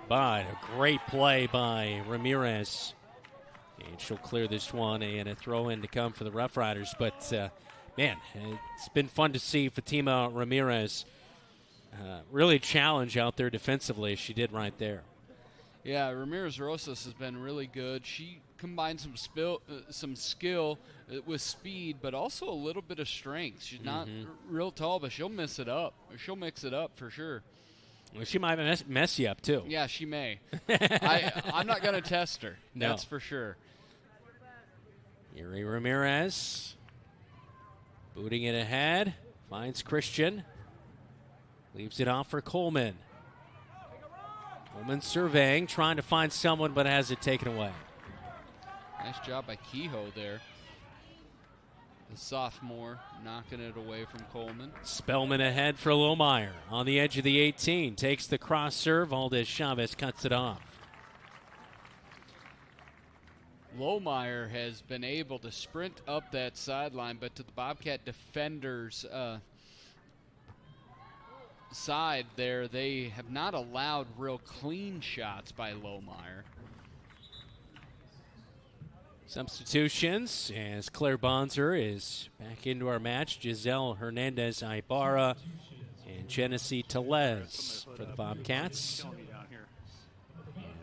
But a great play by Ramirez. And she'll clear this one, and a throw in to come for the Rough Riders. But man, it's been fun to see Fatima Ramirez really challenge out there defensively as she did right there. Yeah, Ramirez Rosas has been really good. She combines some skill with speed, but also a little bit of strength. She's not real tall, but she'll mix it up. She'll mix it up for sure. Well, she might mess you up too. Yeah, she may. I'm not going to test her. No. That's for sure. Yuri Ramirez booting it ahead, finds Christian, leaves it off for Coleman. Coleman surveying, trying to find someone, but has it taken away. Nice job by Kehoe there. The sophomore knocking it away from Coleman. Spellman ahead for Lohmeyer on the edge of the 18. Takes the cross serve. Valdez-Chavez cuts it off. Lohmeyer has been able to sprint up that sideline, but to the Bobcat defenders' side there, they have not allowed real clean shots by Lohmeyer. Substitutions as Claire Bonzer is back into our match. Giselle Hernandez-Ibarra and Genesee Telez for the Bobcats.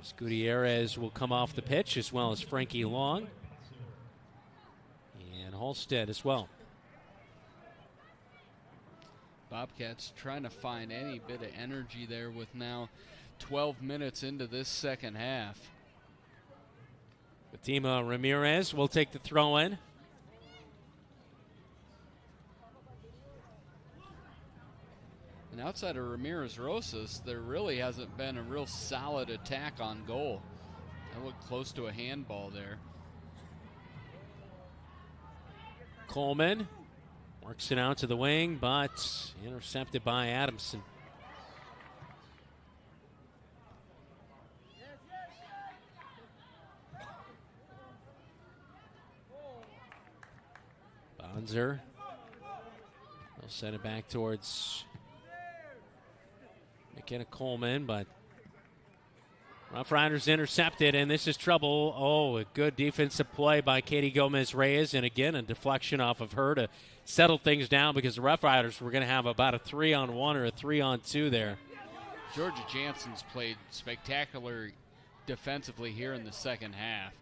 As Gutierrez will come off the pitch, as well as Frankie Long and Halstead as well. Bobcats trying to find any bit of energy there with now 12 minutes into this second half. Fatima Ramirez will take the throw in. And outside of Ramirez Rosas, there really hasn't been a real solid attack on goal. That looked close to a handball there. Coleman works it out to the wing, but intercepted by Adamson. Bonzer will send it back towards McKenna Coleman, but Rough Riders intercepted, and this is trouble. Oh, a good defensive play by Katie Gomez-Reyes, and again, a deflection off of her to settle things down because the Rough Riders were going to have about a 3-on-1 or a 3-on-2 there. Georgia Jansen's played spectacular defensively here in the second half.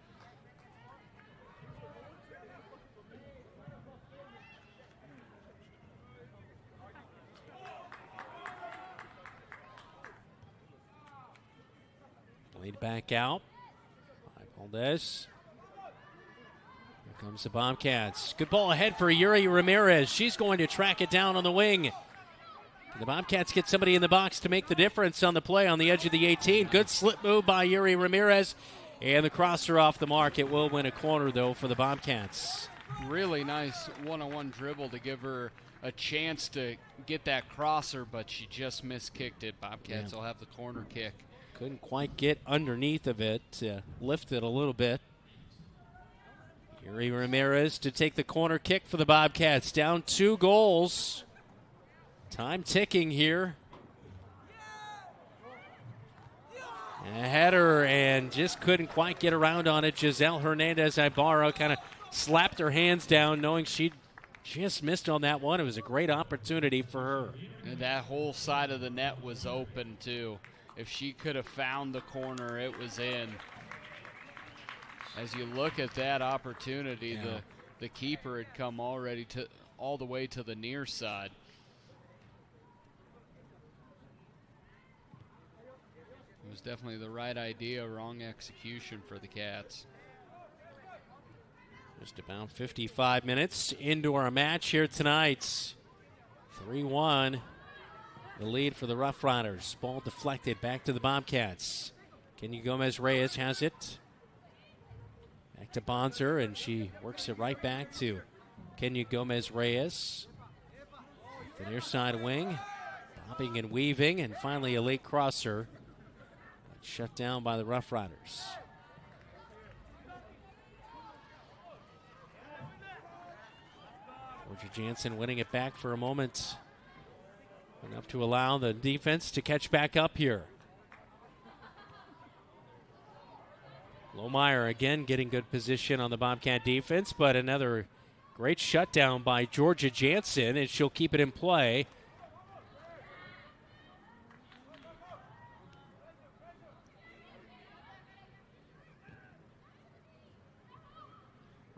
Played back out. Valdez. Here comes the Bobcats. Good ball ahead for Yuri Ramirez. She's going to track it down on the wing. The Bobcats get somebody in the box to make the difference on the play on the edge of the 18. Good slip move by Yuri Ramirez. And the crosser off the mark. It will win a corner, though, for the Bobcats. Really nice one-on-one dribble to give her a chance to get that crosser, but she just miskicked it. Bobcats will have the corner kick. Couldn't quite get underneath of it, lift it a little bit. Yuri Ramirez to take the corner kick for the Bobcats. Down 2 goals. Time ticking here. A header and just couldn't quite get around on it. Giselle Hernandez-Ibarra kind of slapped her hands down knowing she just missed on that one. It was a great opportunity for her. And that whole side of the net was open too. If she could have found the corner, it was in. As you look at that opportunity, the keeper had come already all the way to the near side. It was definitely the right idea, wrong execution for the Cats. Just about 55 minutes into our match here tonight. 3-1. The lead for the Rough Riders. Ball deflected back to the Bobcats. Kenya Gomez-Reyes has it. Back to Bonser, and she works it right back to Kenya Gomez-Reyes. The near side wing, bobbing and weaving, and finally a late crosser. Shut down by the Rough Riders. Georgia Jansen winning it back for a moment. Enough to allow the defense to catch back up here. Lohmeyer again getting good position on the Bobcat defense, but another great shutdown by Georgia Jansen, and she'll keep it in play.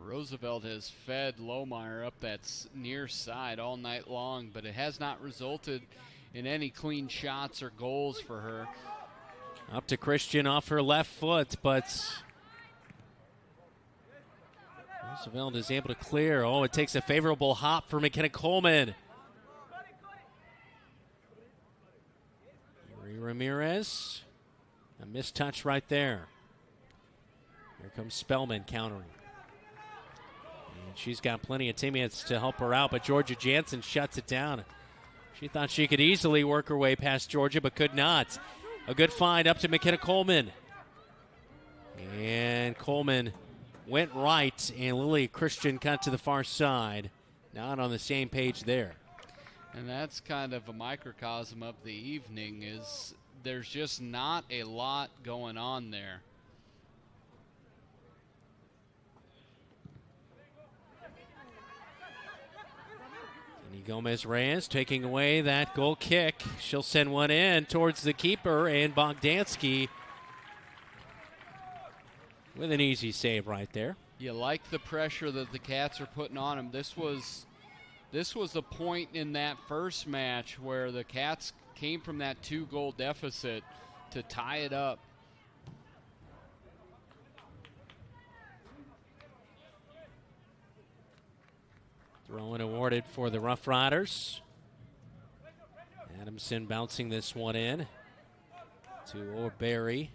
Roosevelt has fed Lohmeyer up that near side all night long, but it has not resulted in any clean shots or goals for her. Up to Christian off her left foot, but Roosevelt is able to clear. Oh, it takes a favorable hop for McKenna Coleman. Yuri Ramirez, a missed touch right there. Here comes Spellman countering. And she's got plenty of teammates to help her out, but Georgia Jansen shuts it down. She thought she could easily work her way past Georgia, but could not. A good find up to McKenna Coleman. And Coleman went right, and Lily Christian cut to the far side. Not on the same page there. And that's kind of a microcosm of the evening, is there's just not a lot going on there. Gomez-Reyes taking away that goal kick. She'll send one in towards the keeper, and Bogdansky with an easy save right there. You like the pressure that the Cats are putting on them. This was a point in that first match where the Cats came from that 2-goal deficit to tie it up. Throw-in awarded for the Rough Riders. Adamson bouncing this one in to O'Berry.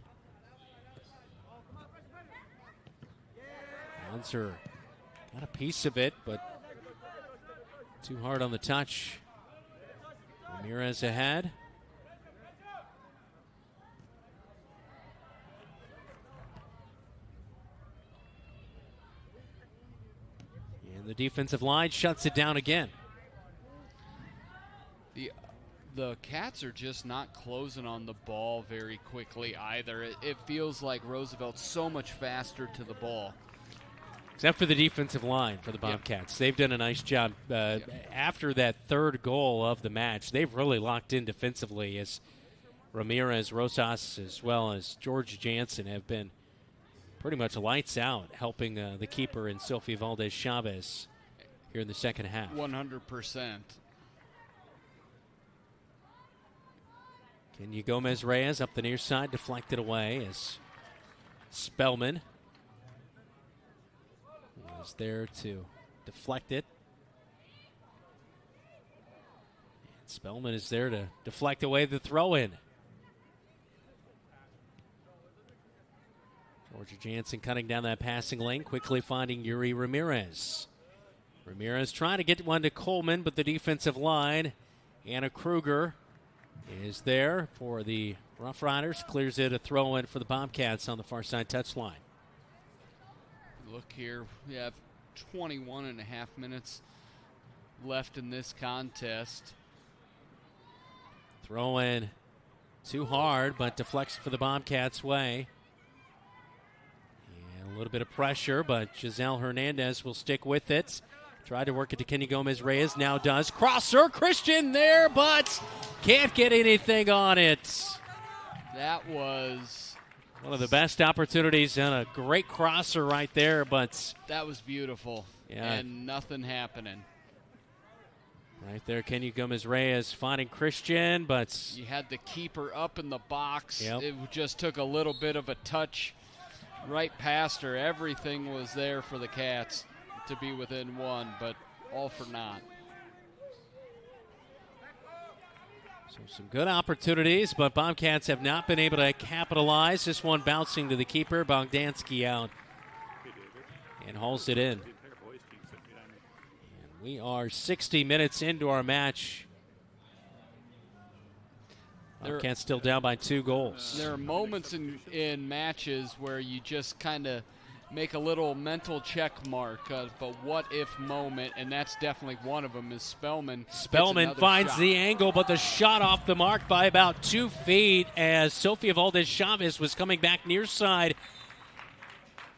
Bonser got a piece of it, but too hard on the touch. Ramirez ahead. The defensive line shuts it down again. The Cats are just not closing on the ball very quickly either. It feels like Roosevelt's so much faster to the ball. Except for the defensive line for the Bobcats. Yep. They've done a nice job. After that third goal of the match, they've really locked in defensively as Ramirez, Rosas, as well as George Jansen have been pretty much lights out, helping the keeper and Sophie Valdez-Chavez here in the second half. 100%. Kenya Gomez-Reyes up the near side, deflected away as Spellman is there to deflect it. And Spellman is there to deflect away the throw-in. Georgia Jansen cutting down that passing lane, quickly finding Yuri Ramirez. Ramirez trying to get one to Coleman, but the defensive line, Anna Kruger, is there for the Rough Riders. Clears it, a throw-in for the Bobcats on the far side touchline. Look here, we have 21 and a half minutes left in this contest. Throw-in too hard, but deflects for the Bobcats' way. And a little bit of pressure, but Giselle Hernandez will stick with it. Tried to work it to Kenny Gomez-Reyes, now does. Crosser, Christian there, but can't get anything on it. That was one of the best opportunities and a great crosser right there, but that was beautiful. Yeah. And nothing happening. Right there, Kenny Gomez-Reyes finding Christian, but you had the keeper up in the box. Yep. It just took a little bit of a touch right past her. Everything was there for the Cats to be within one, but all for naught. So some good opportunities, but Bobcats have not been able to capitalize. This one bouncing to the keeper, Bogdansky out and hauls it in. And we are 60 minutes into our match. Bobcats still down by 2 goals. There are moments in matches where you just kind of make a little mental check mark of a what-if moment, and that's definitely one of them. Is Spellman. Spellman finds shot. the angle, but the shot off the mark by about 2 feet as Sofia Valdez-Chavez was coming back near side.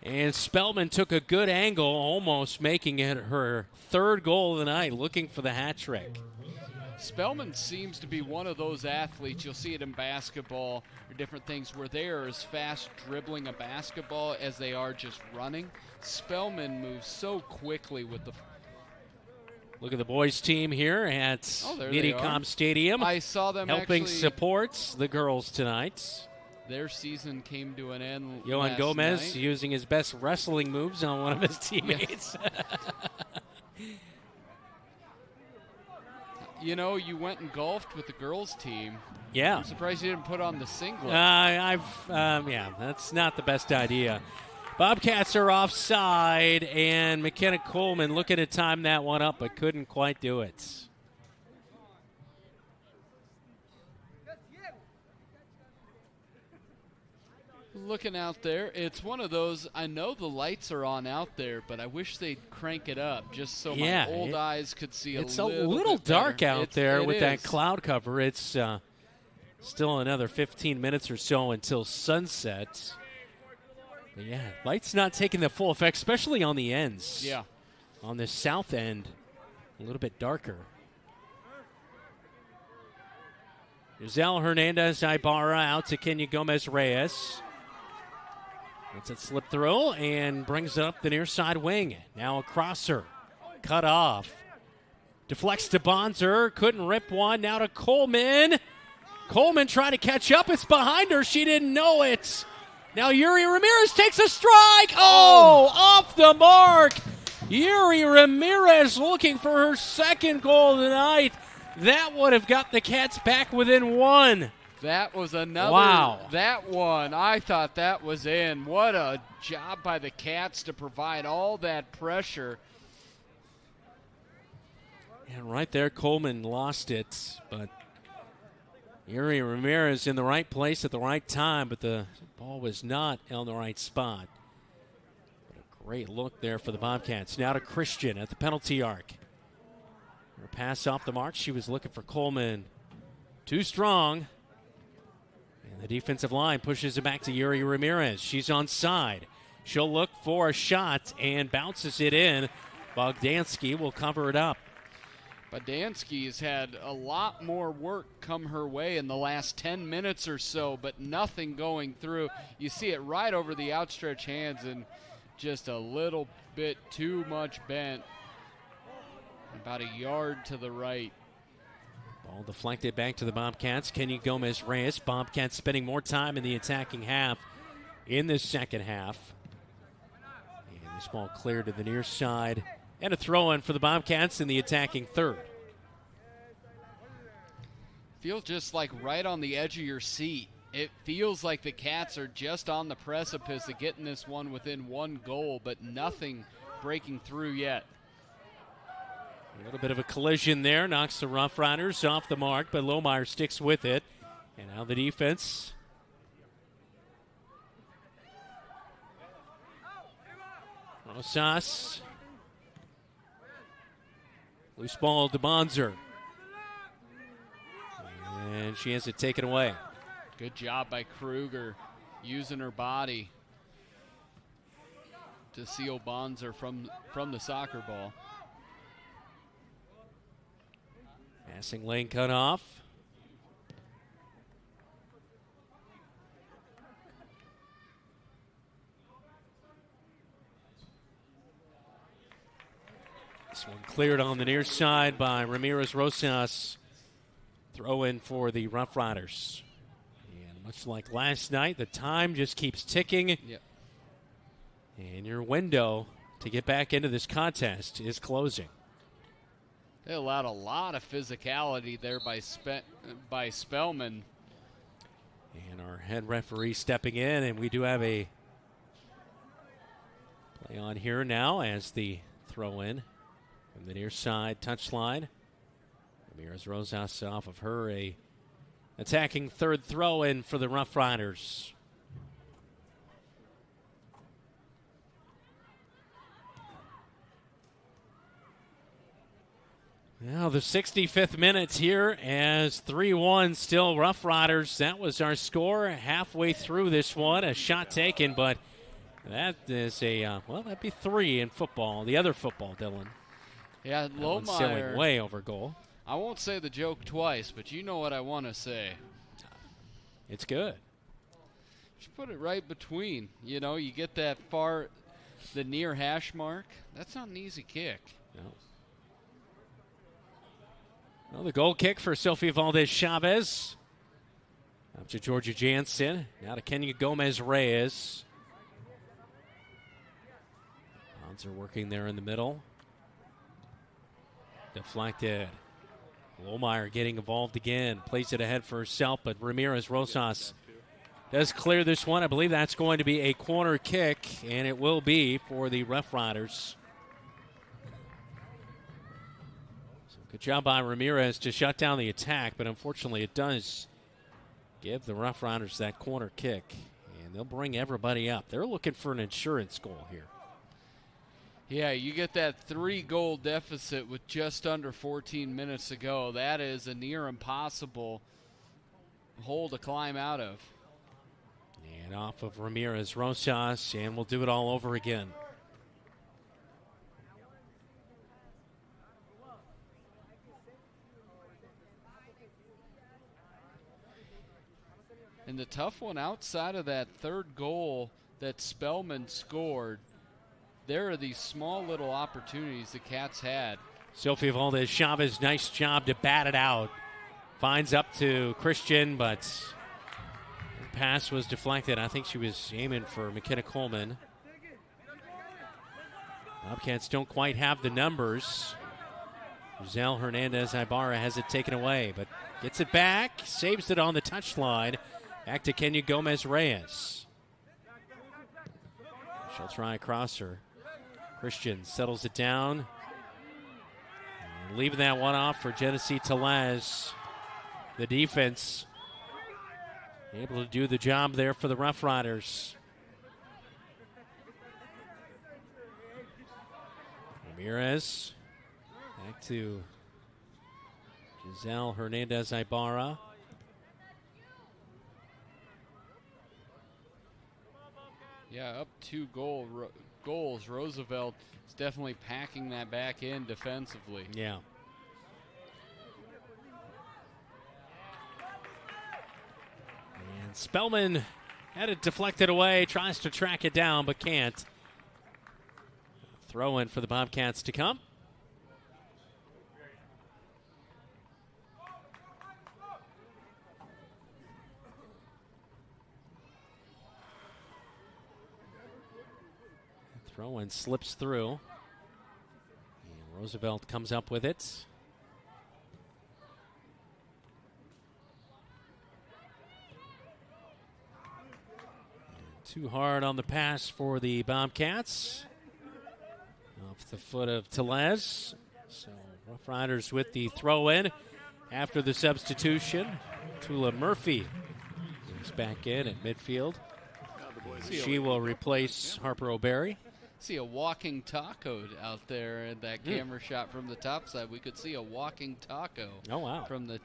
And Spellman took a good angle, almost making it her 3rd goal of the night, looking for the hat trick. Spellman seems to be one of those athletes, you'll see it in basketball or different things, where they are as fast dribbling a basketball as they are just running. Spellman moves so quickly with the... Look at the boys' team here at Mediacom Stadium. I saw them helping support the girls tonight. Their season came to an end Yohan last Gomez night. using his best wrestling moves on one of his teammates. You know, you went and golfed with the girls' team. Yeah. I'm surprised you didn't put on the singlet. Yeah, that's not the best idea. Bobcats are offside, and McKenna Coleman looking to time that one up, but couldn't quite do it. Looking out there, it's one of those, I know the lights are on out there, but I wish they'd crank it up just so my old eyes could see it's a little bit dark better. out there with that is. cloud cover. It's still another 15 minutes or so until sunset. But yeah, light's not taking the full effect, especially on the ends. Yeah. On the south end, a little bit darker. Giselle Hernandez-Ibarra out to Kenya Gomez-Reyes. Lets it slip through and brings it up the near side wing. Now a crosser. Cut off. Deflects to Bonzer. Couldn't rip one. Now to Coleman. Coleman trying to catch up. It's behind her. She didn't know it. Now Yuri Ramirez takes a strike. Oh, off the mark. Yuri Ramirez looking for her 2nd goal of the night. That would have got the Cats back within 1. That was another. Wow. That one, I thought that was in. What a job by the Cats to provide all that pressure. And right there, Coleman lost it, but Yuri Ramirez in the right place at the right time, but the ball was not on the right spot. But a great look there for the Bobcats. Now to Christian at the penalty arc. Her pass off the mark. She was looking for Coleman. Too strong. And the defensive line pushes it back to Yuri Ramirez. She's onside. She'll look for a shot and bounces it in. Bogdansky will cover it up. Bogdansky has had a lot more work come her way in the last 10 minutes or so, but nothing going through. You see it right over the outstretched hands and just a little bit too much bent. About a yard to the right. Ball deflected back to the Bobcats. Kenya Gomez-Reyes. Bobcats spending more time in the attacking half. in this second half. And this ball cleared to the near side. And a throw-in for the Bobcats in the attacking third. Feels just like right on the edge of your seat. It feels like the Cats are just on the precipice of getting this one within 1 goal, but nothing breaking through yet. A little bit of a collision there, knocks the Rough Riders off the mark, but Lohmeyer sticks with it. And now the defense. Rosas. Loose ball to Bonzer. And she has it taken away. Good job by Kruger using her body to seal Bonzer from the soccer ball. Passing lane cut off. This one cleared on the near side by Ramirez Rosas. Throw in for the Rough Riders. And much like last night, the time just keeps ticking. Yep. And your window to get back into this contest is closing. They allowed a lot of physicality there by Spellman. And our head referee stepping in, and we do have a play on here now as the throw in from the near side touchline. Ramirez Rosas off of her, a attacking third throw in for the Rough Riders. Now the 65th minute here as 3-1 still Rough Riders. That was our score halfway through this one. A shot taken, but that is a, well, that'd be 3 in football. The other football, Dylan. Yeah, Lohmeyer. Sailing way over goal. I won't say the joke twice, but you know what I want to say. It's good. Just put it right between. You know, you get that far, the near hash mark. That's not an easy kick. No. Well, the goal kick for Sofia Valdez-Chavez. Up to Georgia Jansen. Now to Kenya Gomez-Reyes. Bonds are working there in the middle. Deflected. Lohmeyer getting involved again. Plays it ahead for herself, but Ramirez Rosas does clear this one. I believe that's going to be a corner kick, and it will be for the Rough Riders. Good job by Ramirez to shut down the attack, but unfortunately it does give the Rough Riders that corner kick, and they'll bring everybody up. They're looking for an insurance goal here. Yeah, you get that 3-goal deficit with just under 14 minutes to go. That is a near impossible hole to climb out of. And off of Ramirez Rosas, and we'll do it all over again. And the tough one outside of that third goal that Spellman scored, there are these small little opportunities the Cats had. Sofia Valdez-Chavez, nice job to bat it out. Finds up to Christian, but the pass was deflected. I think she was aiming for McKenna Coleman. Bobcats don't quite have the numbers. Giselle Hernandez-Ibarra has it taken away, but gets it back, saves it on the touchline. Back to Kenya Gomez-Reyes. She'll try across her. Christian settles it down. And leaving that one off for Genesee Telez. The defense able to do the job there for the Rough Riders. Ramirez. Back to Giselle Hernandez-Ibarra. Yeah, up 2 goals. Roosevelt is definitely packing that back in defensively. Yeah. And Spellman had it deflected away, tries to track it down, but can't. Throw in for the Bobcats to come. Throw and slips through. And Roosevelt comes up with it. And too hard on the pass for the Bobcats. Off the foot of Tellez. So Rough Riders with the throw in after the substitution. Tula Murphy is back in at midfield. She will replace Harper O'Berry. See a walking taco out there in that camera shot from the top side. We could see a walking taco. Oh, wow. From the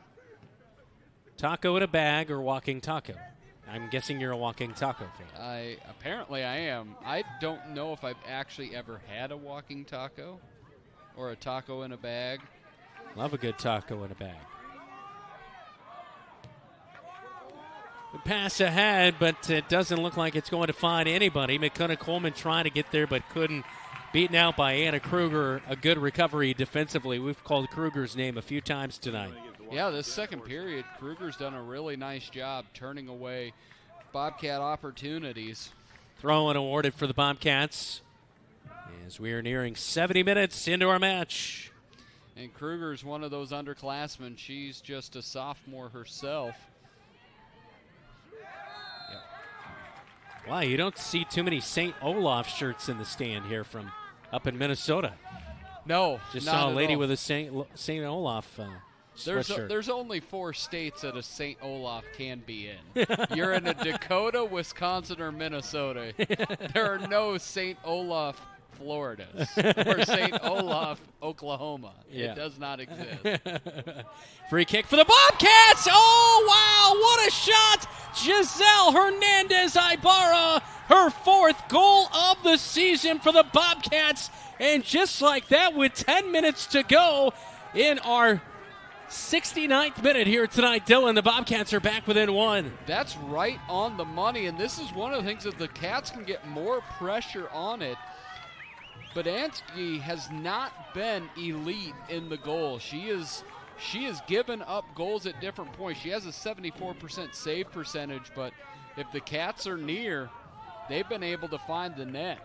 taco in a bag or walking taco? I'm guessing you're a walking taco fan. Apparently I am. I don't know if I've actually ever had a walking taco or a taco in a bag. Love a good taco in a bag. The pass ahead, but it doesn't look like it's going to find anybody. McCunna-Coleman trying to get there, but couldn't. Beaten out by Anna Kruger. A good recovery defensively. We've called Kruger's name a few times tonight. Yeah, this second period, Kruger's done a really nice job turning away Bobcat opportunities. Throw-in awarded for the Bobcats as we are nearing 70 minutes into our match. And Kruger's one of those underclassmen. She's just a sophomore herself. Wow, you don't see too many St. Olaf shirts in the stand here from up in Minnesota. No, just not saw a lady all. with a St. Olaf sweatshirt. There's only 4 states that a St. Olaf can be in. You're in a Dakota, Wisconsin, or Minnesota. There are no St. Olaf Floridas or St. Olaf, Oklahoma. Yeah. It does not exist. Free kick for the Bobcats. Oh, wow, what a shot. Giselle Hernandez Ibarra, her 4th goal of the season for the Bobcats. And just like that, with 10 minutes to go in our 69th minute here tonight, Dylan, the Bobcats are back within 1. That's right on the money, and this is one of the things that the Cats can get more pressure on it. But Ansky has not been elite in the goal. She has given up goals at different points. She has a 74% save percentage, but if the Cats are near, they've been able to find the net.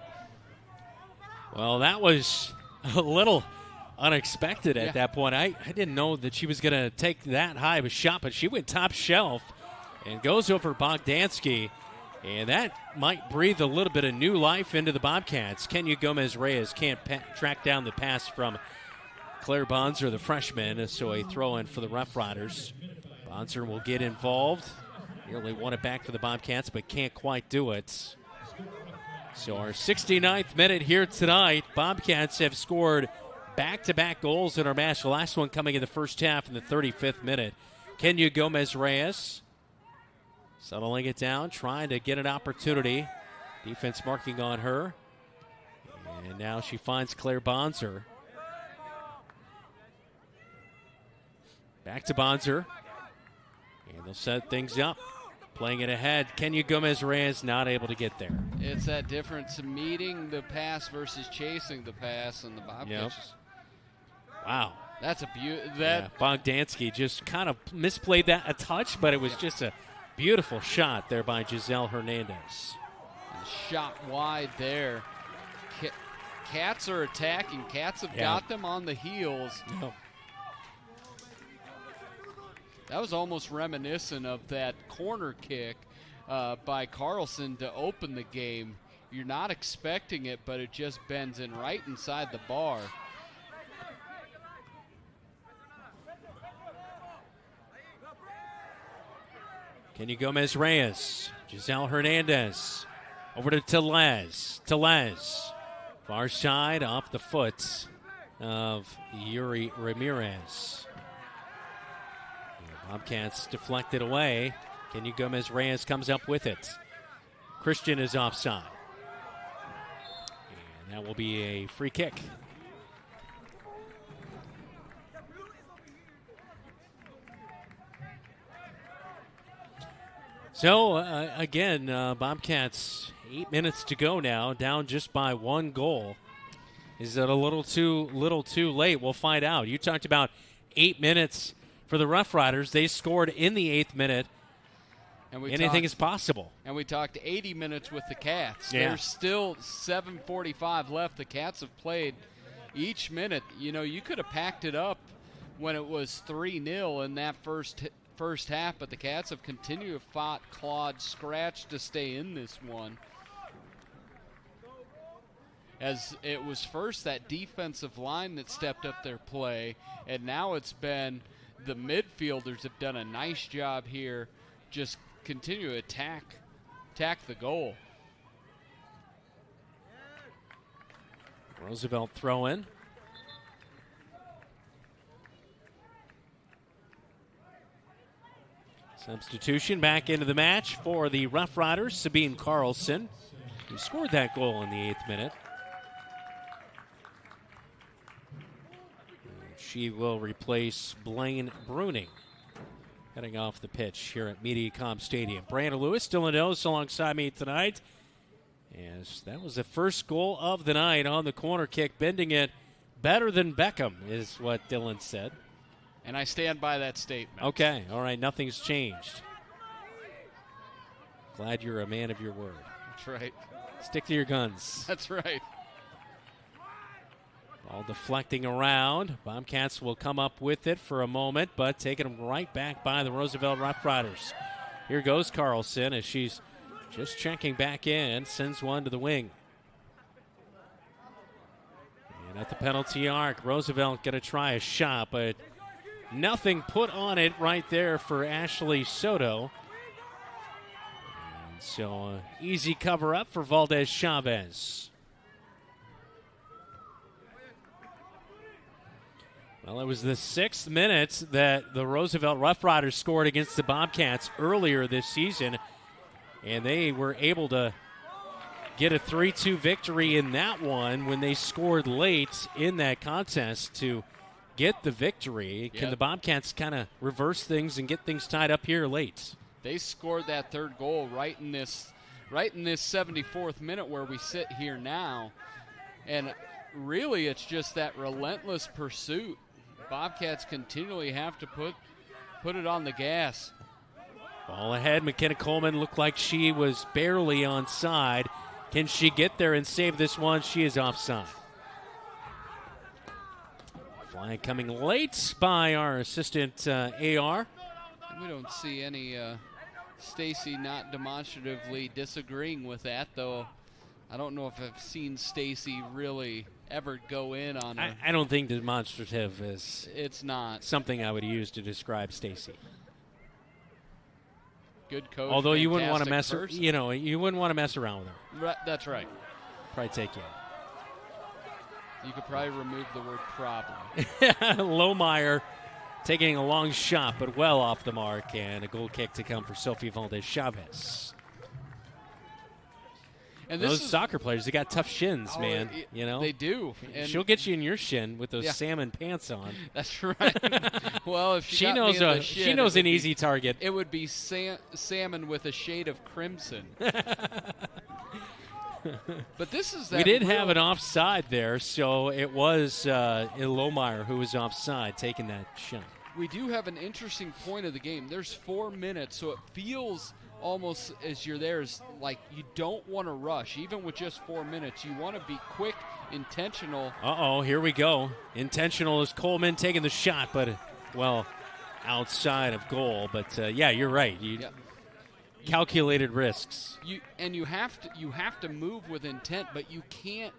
Well, that was a little unexpected at that point. I didn't know that she was going to take that high of a shot, but she went top shelf and goes over Bogdansky. And that might breathe a little bit of new life into the Bobcats. Kenya Gomez-Reyes can't track down the pass from Claire Bonser, the freshman, so a throw-in for the Rough Riders. Bonser will get involved. Nearly won it back for the Bobcats, but can't quite do it. So our 69th minute here tonight. Bobcats have scored back-to-back goals in our match. The last one coming in the first half in the 35th minute. Kenya Gomez-Reyes settling it down, trying to get an opportunity. Defense marking on her. And now she finds Claire Bonser. Back to Bonser. And they'll set things up. Playing it ahead. Kenya Gomez-Reyes not able to get there. It's that difference of meeting the pass versus chasing the pass, and the Bobcats. Wow. That's a beauty. Bogdansky just kind of misplayed that a touch, but it was just a beautiful shot there by Giselle Hernandez. And shot wide there. Cats are attacking. Cats have got them on the heels. No. That was almost reminiscent of that corner kick by Carlson to open the game. You're not expecting it, but it just bends in right inside the bar. Kenya Gomez-Reyes, Giselle Hernandez, over to Tellez. Tellez, far side off the foot of Yuri Ramirez. The Bobcats deflected away. Kenya Gomez-Reyes comes up with it. Christian is offside. And that will be a free kick. So, again, Bobcats, 8 minutes to go now, down just by 1 goal. Is it a little too late? We'll find out. You talked about 8 minutes for the Rough Riders. They scored in the 8th minute. anything is possible. And we talked 80 minutes with the Cats. Yeah. There's still 7:45 left. The Cats have played each minute. You know, you could have packed it up when it was 3-0 in that first half, but the Cats have continued to fought, clawed, scratched to stay in this one. As it was first that defensive line that stepped up their play, and now it's been the midfielders have done a nice job here, just continue to attack the goal. Roosevelt throw in. Substitution back into the match for the Rough Riders, Sabine Carlson, who scored that goal in the 8th minute. She will replace Blaine Bruning, heading off the pitch here at MediaCom Stadium. Brandon Lewis still in nose alongside me tonight, as that was the first goal of the night on the corner kick, bending it better than Beckham, is what Dylan said. And I stand by that statement. Okay, all right, nothing's changed. Glad you're a man of your word. That's right. Stick to your guns. That's right. Ball deflecting around. Bobcats will come up with it for a moment, but taking them right back by the Roosevelt Roughriders. Here goes Carlson as she's just checking back in, sends one to the wing. And at the penalty arc, Roosevelt going to try a shot, but nothing put on it right there for Ashley Soto. And so easy cover up for Valdez Chavez. Well, it was the 6th minute that the Roosevelt Roughriders scored against the Bobcats earlier this season, and they were able to get a 3-2 victory in that one when they scored late in that contest to get the victory. Can the Bobcats kind of reverse things and get things tied up here late? They scored that third goal right in this 74th minute where we sit here now, and really it's just that relentless pursuit. Bobcats continually have to put it on the gas. Ball ahead. McKenna Coleman looked like she was barely onside. Can she get there and save this one? She is offside. Flag coming late by our assistant AR. We don't see any Stacy not demonstratively disagreeing with that, though. I don't know if I've seen Stacy really ever go in on her. I don't think demonstrative is not something I would use to describe Stacy. Good coach. Although you wouldn't want to mess, person. You wouldn't want to mess around with her. Right, that's right. Probably take you. You could probably remove the word problem. Lohmeyer taking a long shot, but well off the mark, and a goal kick to come for Sophie Valdez Chavez. And those soccer players, they got tough shins, man. They do. And she'll get you in your shin with those salmon pants on. That's right. Well, if she knows an easy target. It would be salmon with a shade of crimson. But this is that. We did have an offside there, so it was Lohmeyer who was offside taking that shot. We do have an interesting point of the game. There's 4 minutes, so it feels almost as you're there is like you don't want to rush. Even with just 4 minutes, you want to be quick, intentional. Uh-oh, here we go. Intentional is Coleman taking the shot, but, outside of goal. But, you're right. Calculated risks. You have to move with intent, but you can't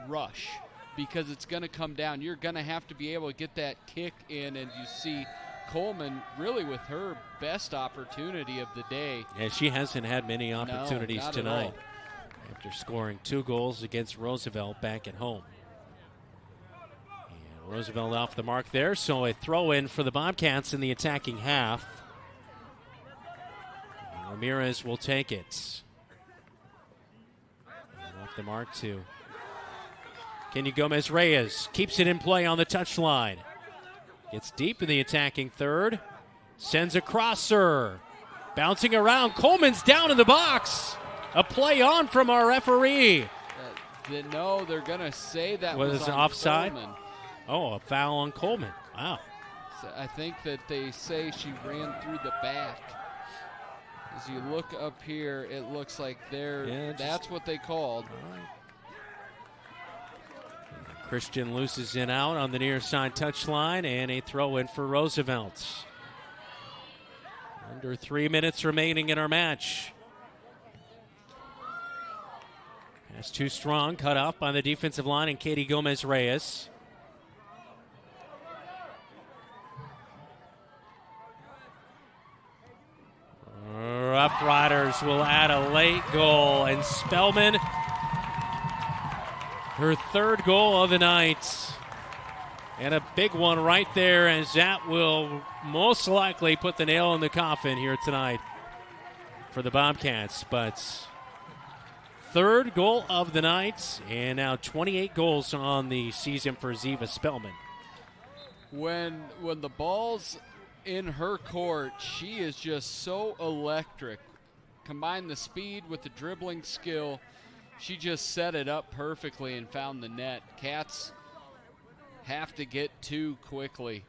rush because it's going to come down. You're going to have to be able to get that kick in, and you see Coleman really with her best opportunity of the day. And she hasn't had many opportunities tonight after scoring 2 goals against Roosevelt back at home. And Roosevelt off the mark there, so a throw in for the Bobcats in the attacking half. And Ramirez will take it. And off the mark too. Kenya Gomez-Reyes keeps it in play on the touchline. Gets deep in the attacking third. Sends a crosser. Bouncing around. Coleman's down in the box. A play on from our referee. No, they're going to say that was on offside. Coleman. Oh, a foul on Coleman. Wow. So I think that they say she ran through the back. As you look up here, it looks like that's what they called. Christian loses it out on the near side touchline, and a throw in for Roosevelt. Under 3 minutes remaining in our match. Pass too strong, cut off by the defensive line, and Katie Gomez-Reyes. Rough Riders will add a late goal, and Spellman, her third goal of the night. And a big one right there, as that will most likely put the nail in the coffin here tonight for the Bobcats. But third goal of the night, and now 28 goals on the season for Ziva Spellman. When the ball's in her court, she is just so electric. Combine the speed with the dribbling skill. She just set it up perfectly and found the net. Cats have to get two quickly.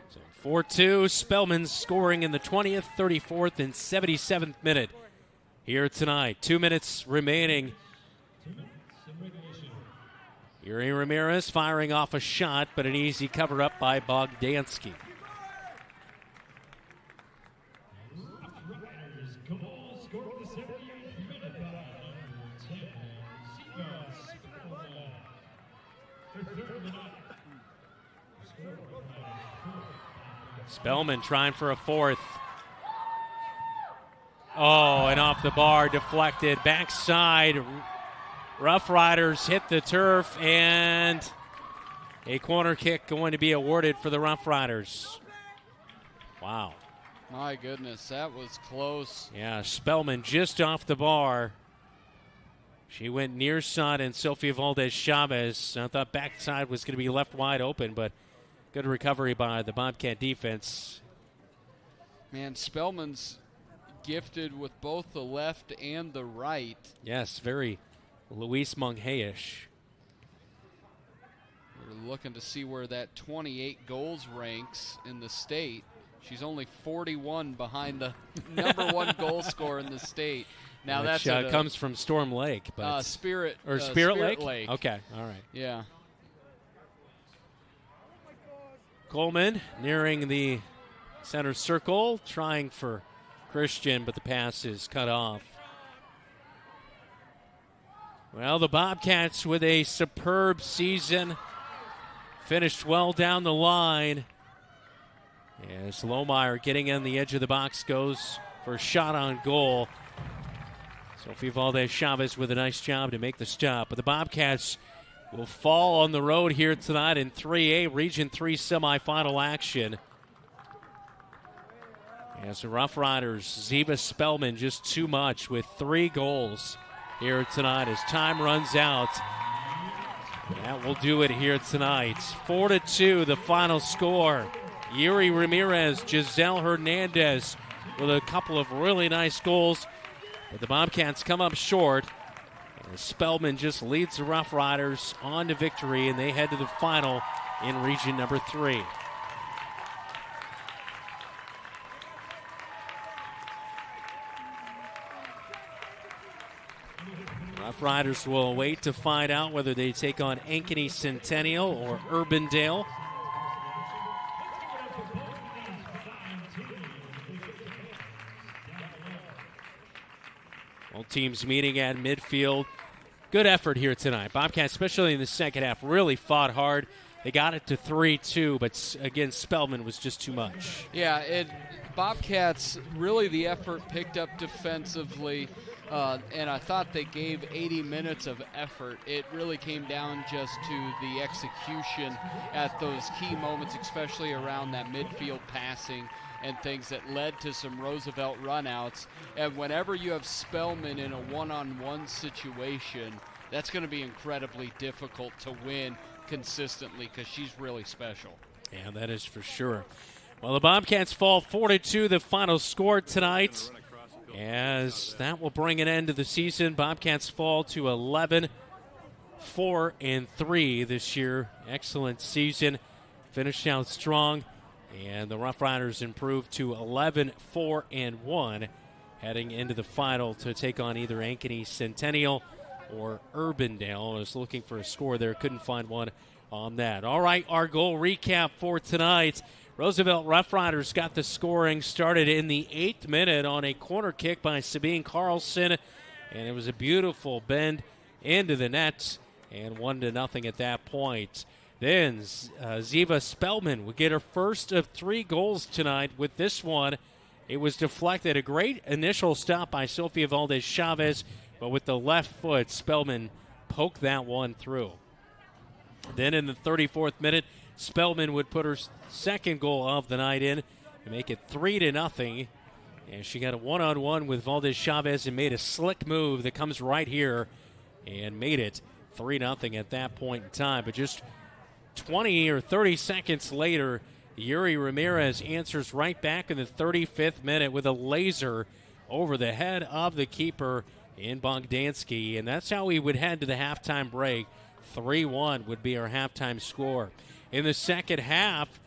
So 4-2, Spellman scoring in the 20th, 34th, and 77th minute here tonight. 2 minutes remaining. Yuri Ramirez firing off a shot, but an easy cover-up by Bogdansky. Spellman trying for a fourth. Oh, and off the bar, deflected. Backside, Rough Riders hit the turf, and a corner kick going to be awarded for the Rough Riders. Wow. My goodness, that was close. Yeah, Spellman just off the bar. She went near side, and Sofia Valdez-Chavez. I thought backside was going to be left wide open, but good recovery by the Bobcat defense. Man, Spellman's gifted with both the left and the right. Yes, very Luis Monge-ish. We're looking to see where that 28 goals ranks in the state. She's only 41 behind the number one goal scorer in the state. Now Which, that's comes from Storm Lake, but Spirit Spirit Lake. Okay, all right. Yeah. Coleman nearing the center circle, trying for Christian, but the pass is cut off. Well, the Bobcats with a superb season. Finished well down the line. As Lohmeyer getting on the edge of the box goes for a shot on goal. Sofia Valdez-Chavez with a nice job to make the stop. But the Bobcats will fall on the road here tonight in 3A Region 3 semifinal action. As the Rough Riders, Ziva Spellman just too much with 3 goals here tonight as time runs out. That will do it here tonight. 4-2 the final score. Yuri Ramirez, Giselle Hernandez with a couple of really nice goals. But the Bobcats come up short. Spellman just leads the Rough Riders on to victory, and they head to the final in region number 3. Rough Riders will wait to find out whether they take on Ankeny Centennial or Urbandale. Both teams meeting at midfield. Good effort here tonight. Bobcats, especially in the second half, really fought hard. They got it to 3-2, but again, Spellman was just too much. Yeah, Bobcats, really the effort picked up defensively, and I thought they gave 80 minutes of effort. It really came down just to the execution at those key moments, especially around that midfield passing and things that led to some Roosevelt runouts. And whenever you have Spellman in a one-on-one situation, that's going to be incredibly difficult to win consistently because she's really special. Yeah, that is for sure. Well, the Bobcats fall 4-2, the final score tonight. As that will bring an end to the season, Bobcats fall to 11-4-3 this year. Excellent season. Finished out strong. And the Roughriders improved to 11-4-1, heading into the final to take on either Ankeny Centennial or Urbandale. I was looking for a score there, couldn't find one on that. All right, our goal recap for tonight. Roosevelt Roughriders got the scoring started in the 8th minute on a corner kick by Sabine Carlson, and it was a beautiful bend into the net, and 1-0 at that point. Then Ziva Spellman would get her first of 3 goals tonight with this one. It was deflected. A great initial stop by Sofia Valdez-Chavez, but with the left foot, Spellman poked that one through. Then in the 34th minute, Spellman would put her second goal of the night in and make it 3-0. And she got a one-on-one with Valdez-Chavez and made a slick move that comes right here and made it 3-0 at that point in time. But just 20 or 30 seconds later, Yuri Ramirez answers right back in the 35th minute with a laser over the head of the keeper in Bogdansky. And that's how we would head to the halftime break. 3-1 would be our halftime score. In the second half,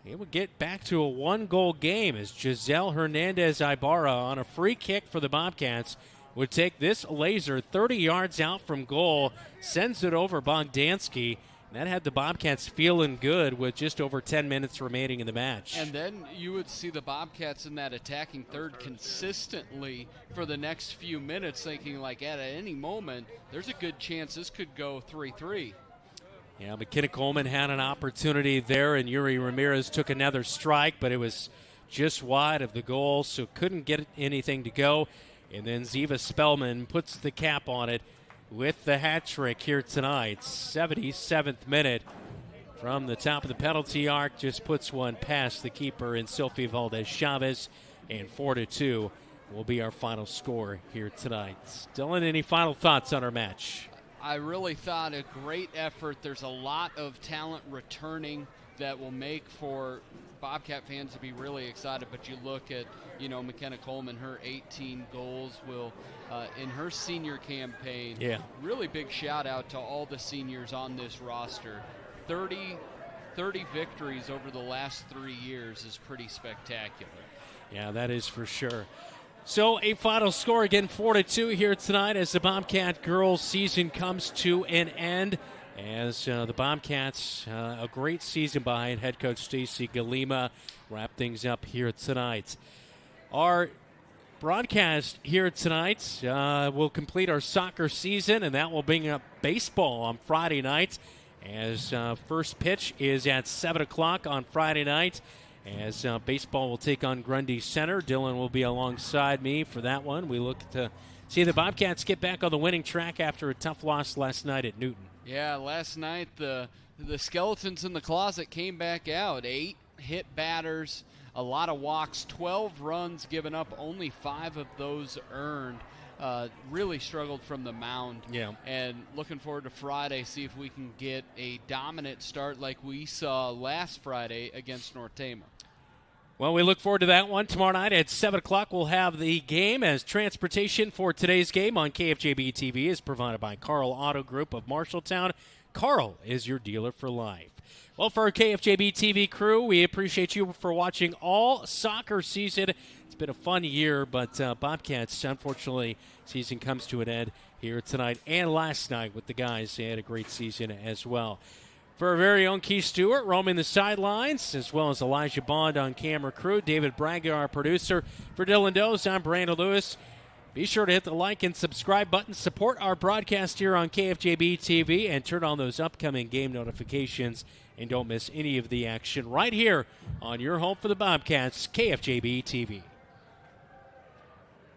it would get back to a 1-goal game as Giselle Hernandez Ibarra on a free kick for the Bobcats would take this laser 30 yards out from goal, sends it over Bogdansky. That had the Bobcats feeling good with just over 10 minutes remaining in the match. And then you would see the Bobcats in that attacking third consistently for the next few minutes, thinking like at any moment, there's a good chance this could go 3-3. Yeah, McKenna Coleman had an opportunity there, and Yuri Ramirez took another strike, but it was just wide of the goal, so couldn't get anything to go. And then Ziva Spellman puts the cap on it with the hat trick here tonight. 77th minute from the top of the penalty arc, just puts one past the keeper in Sofia Valdez-Chavez, and 4-2 will be our final score here tonight. Dylan, any final thoughts on our match? I really thought a great effort. There's a lot of talent returning that will make for Bobcat fans to be really excited. But you look at, McKenna Coleman, her 18 goals will in her senior campaign. Yeah. Really big shout out to all the seniors on this roster. 30 victories over the last 3 years is pretty spectacular. Yeah, that is for sure. So a final score again, 4-2 here tonight as the Bobcat girls season comes to an end. As the Bobcats, a great season behind head coach Stacy Galima, wrap things up here tonight. Our broadcast here tonight will complete our soccer season, and that will bring up baseball on Friday night. As first pitch is at 7 o'clock on Friday night. As baseball will take on Grundy Center. Dylan will be alongside me for that one. We look to see the Bobcats get back on the winning track after a tough loss last night at Newton. Yeah, last night the skeletons in the closet came back out. 8 hit batters, a lot of walks, 12 runs given up, only 5 of those earned. Really struggled from the mound. Yeah. And looking forward to Friday, see if we can get a dominant start like we saw last Friday against North Tama. Well, we look forward to that one. Tomorrow night at 7 o'clock, we'll have the game, as transportation for today's game on KFJB-TV is provided by Carl Auto Group of Marshalltown. Carl is your dealer for life. Well, for our KFJB-TV crew, we appreciate you for watching all soccer season. It's been a fun year, but Bobcats, unfortunately, season comes to an end here tonight and last night with the guys. They had a great season as well. For our very own Keith Stewart, roaming the sidelines, as well as Elijah Bond on camera crew, David Braga, our producer. For Dylan Does, I'm Brandon Lewis. Be sure to hit the like and subscribe button, support our broadcast here on KFJB-TV, and turn on those upcoming game notifications, and don't miss any of the action right here on your home for the Bobcats, KFJB-TV.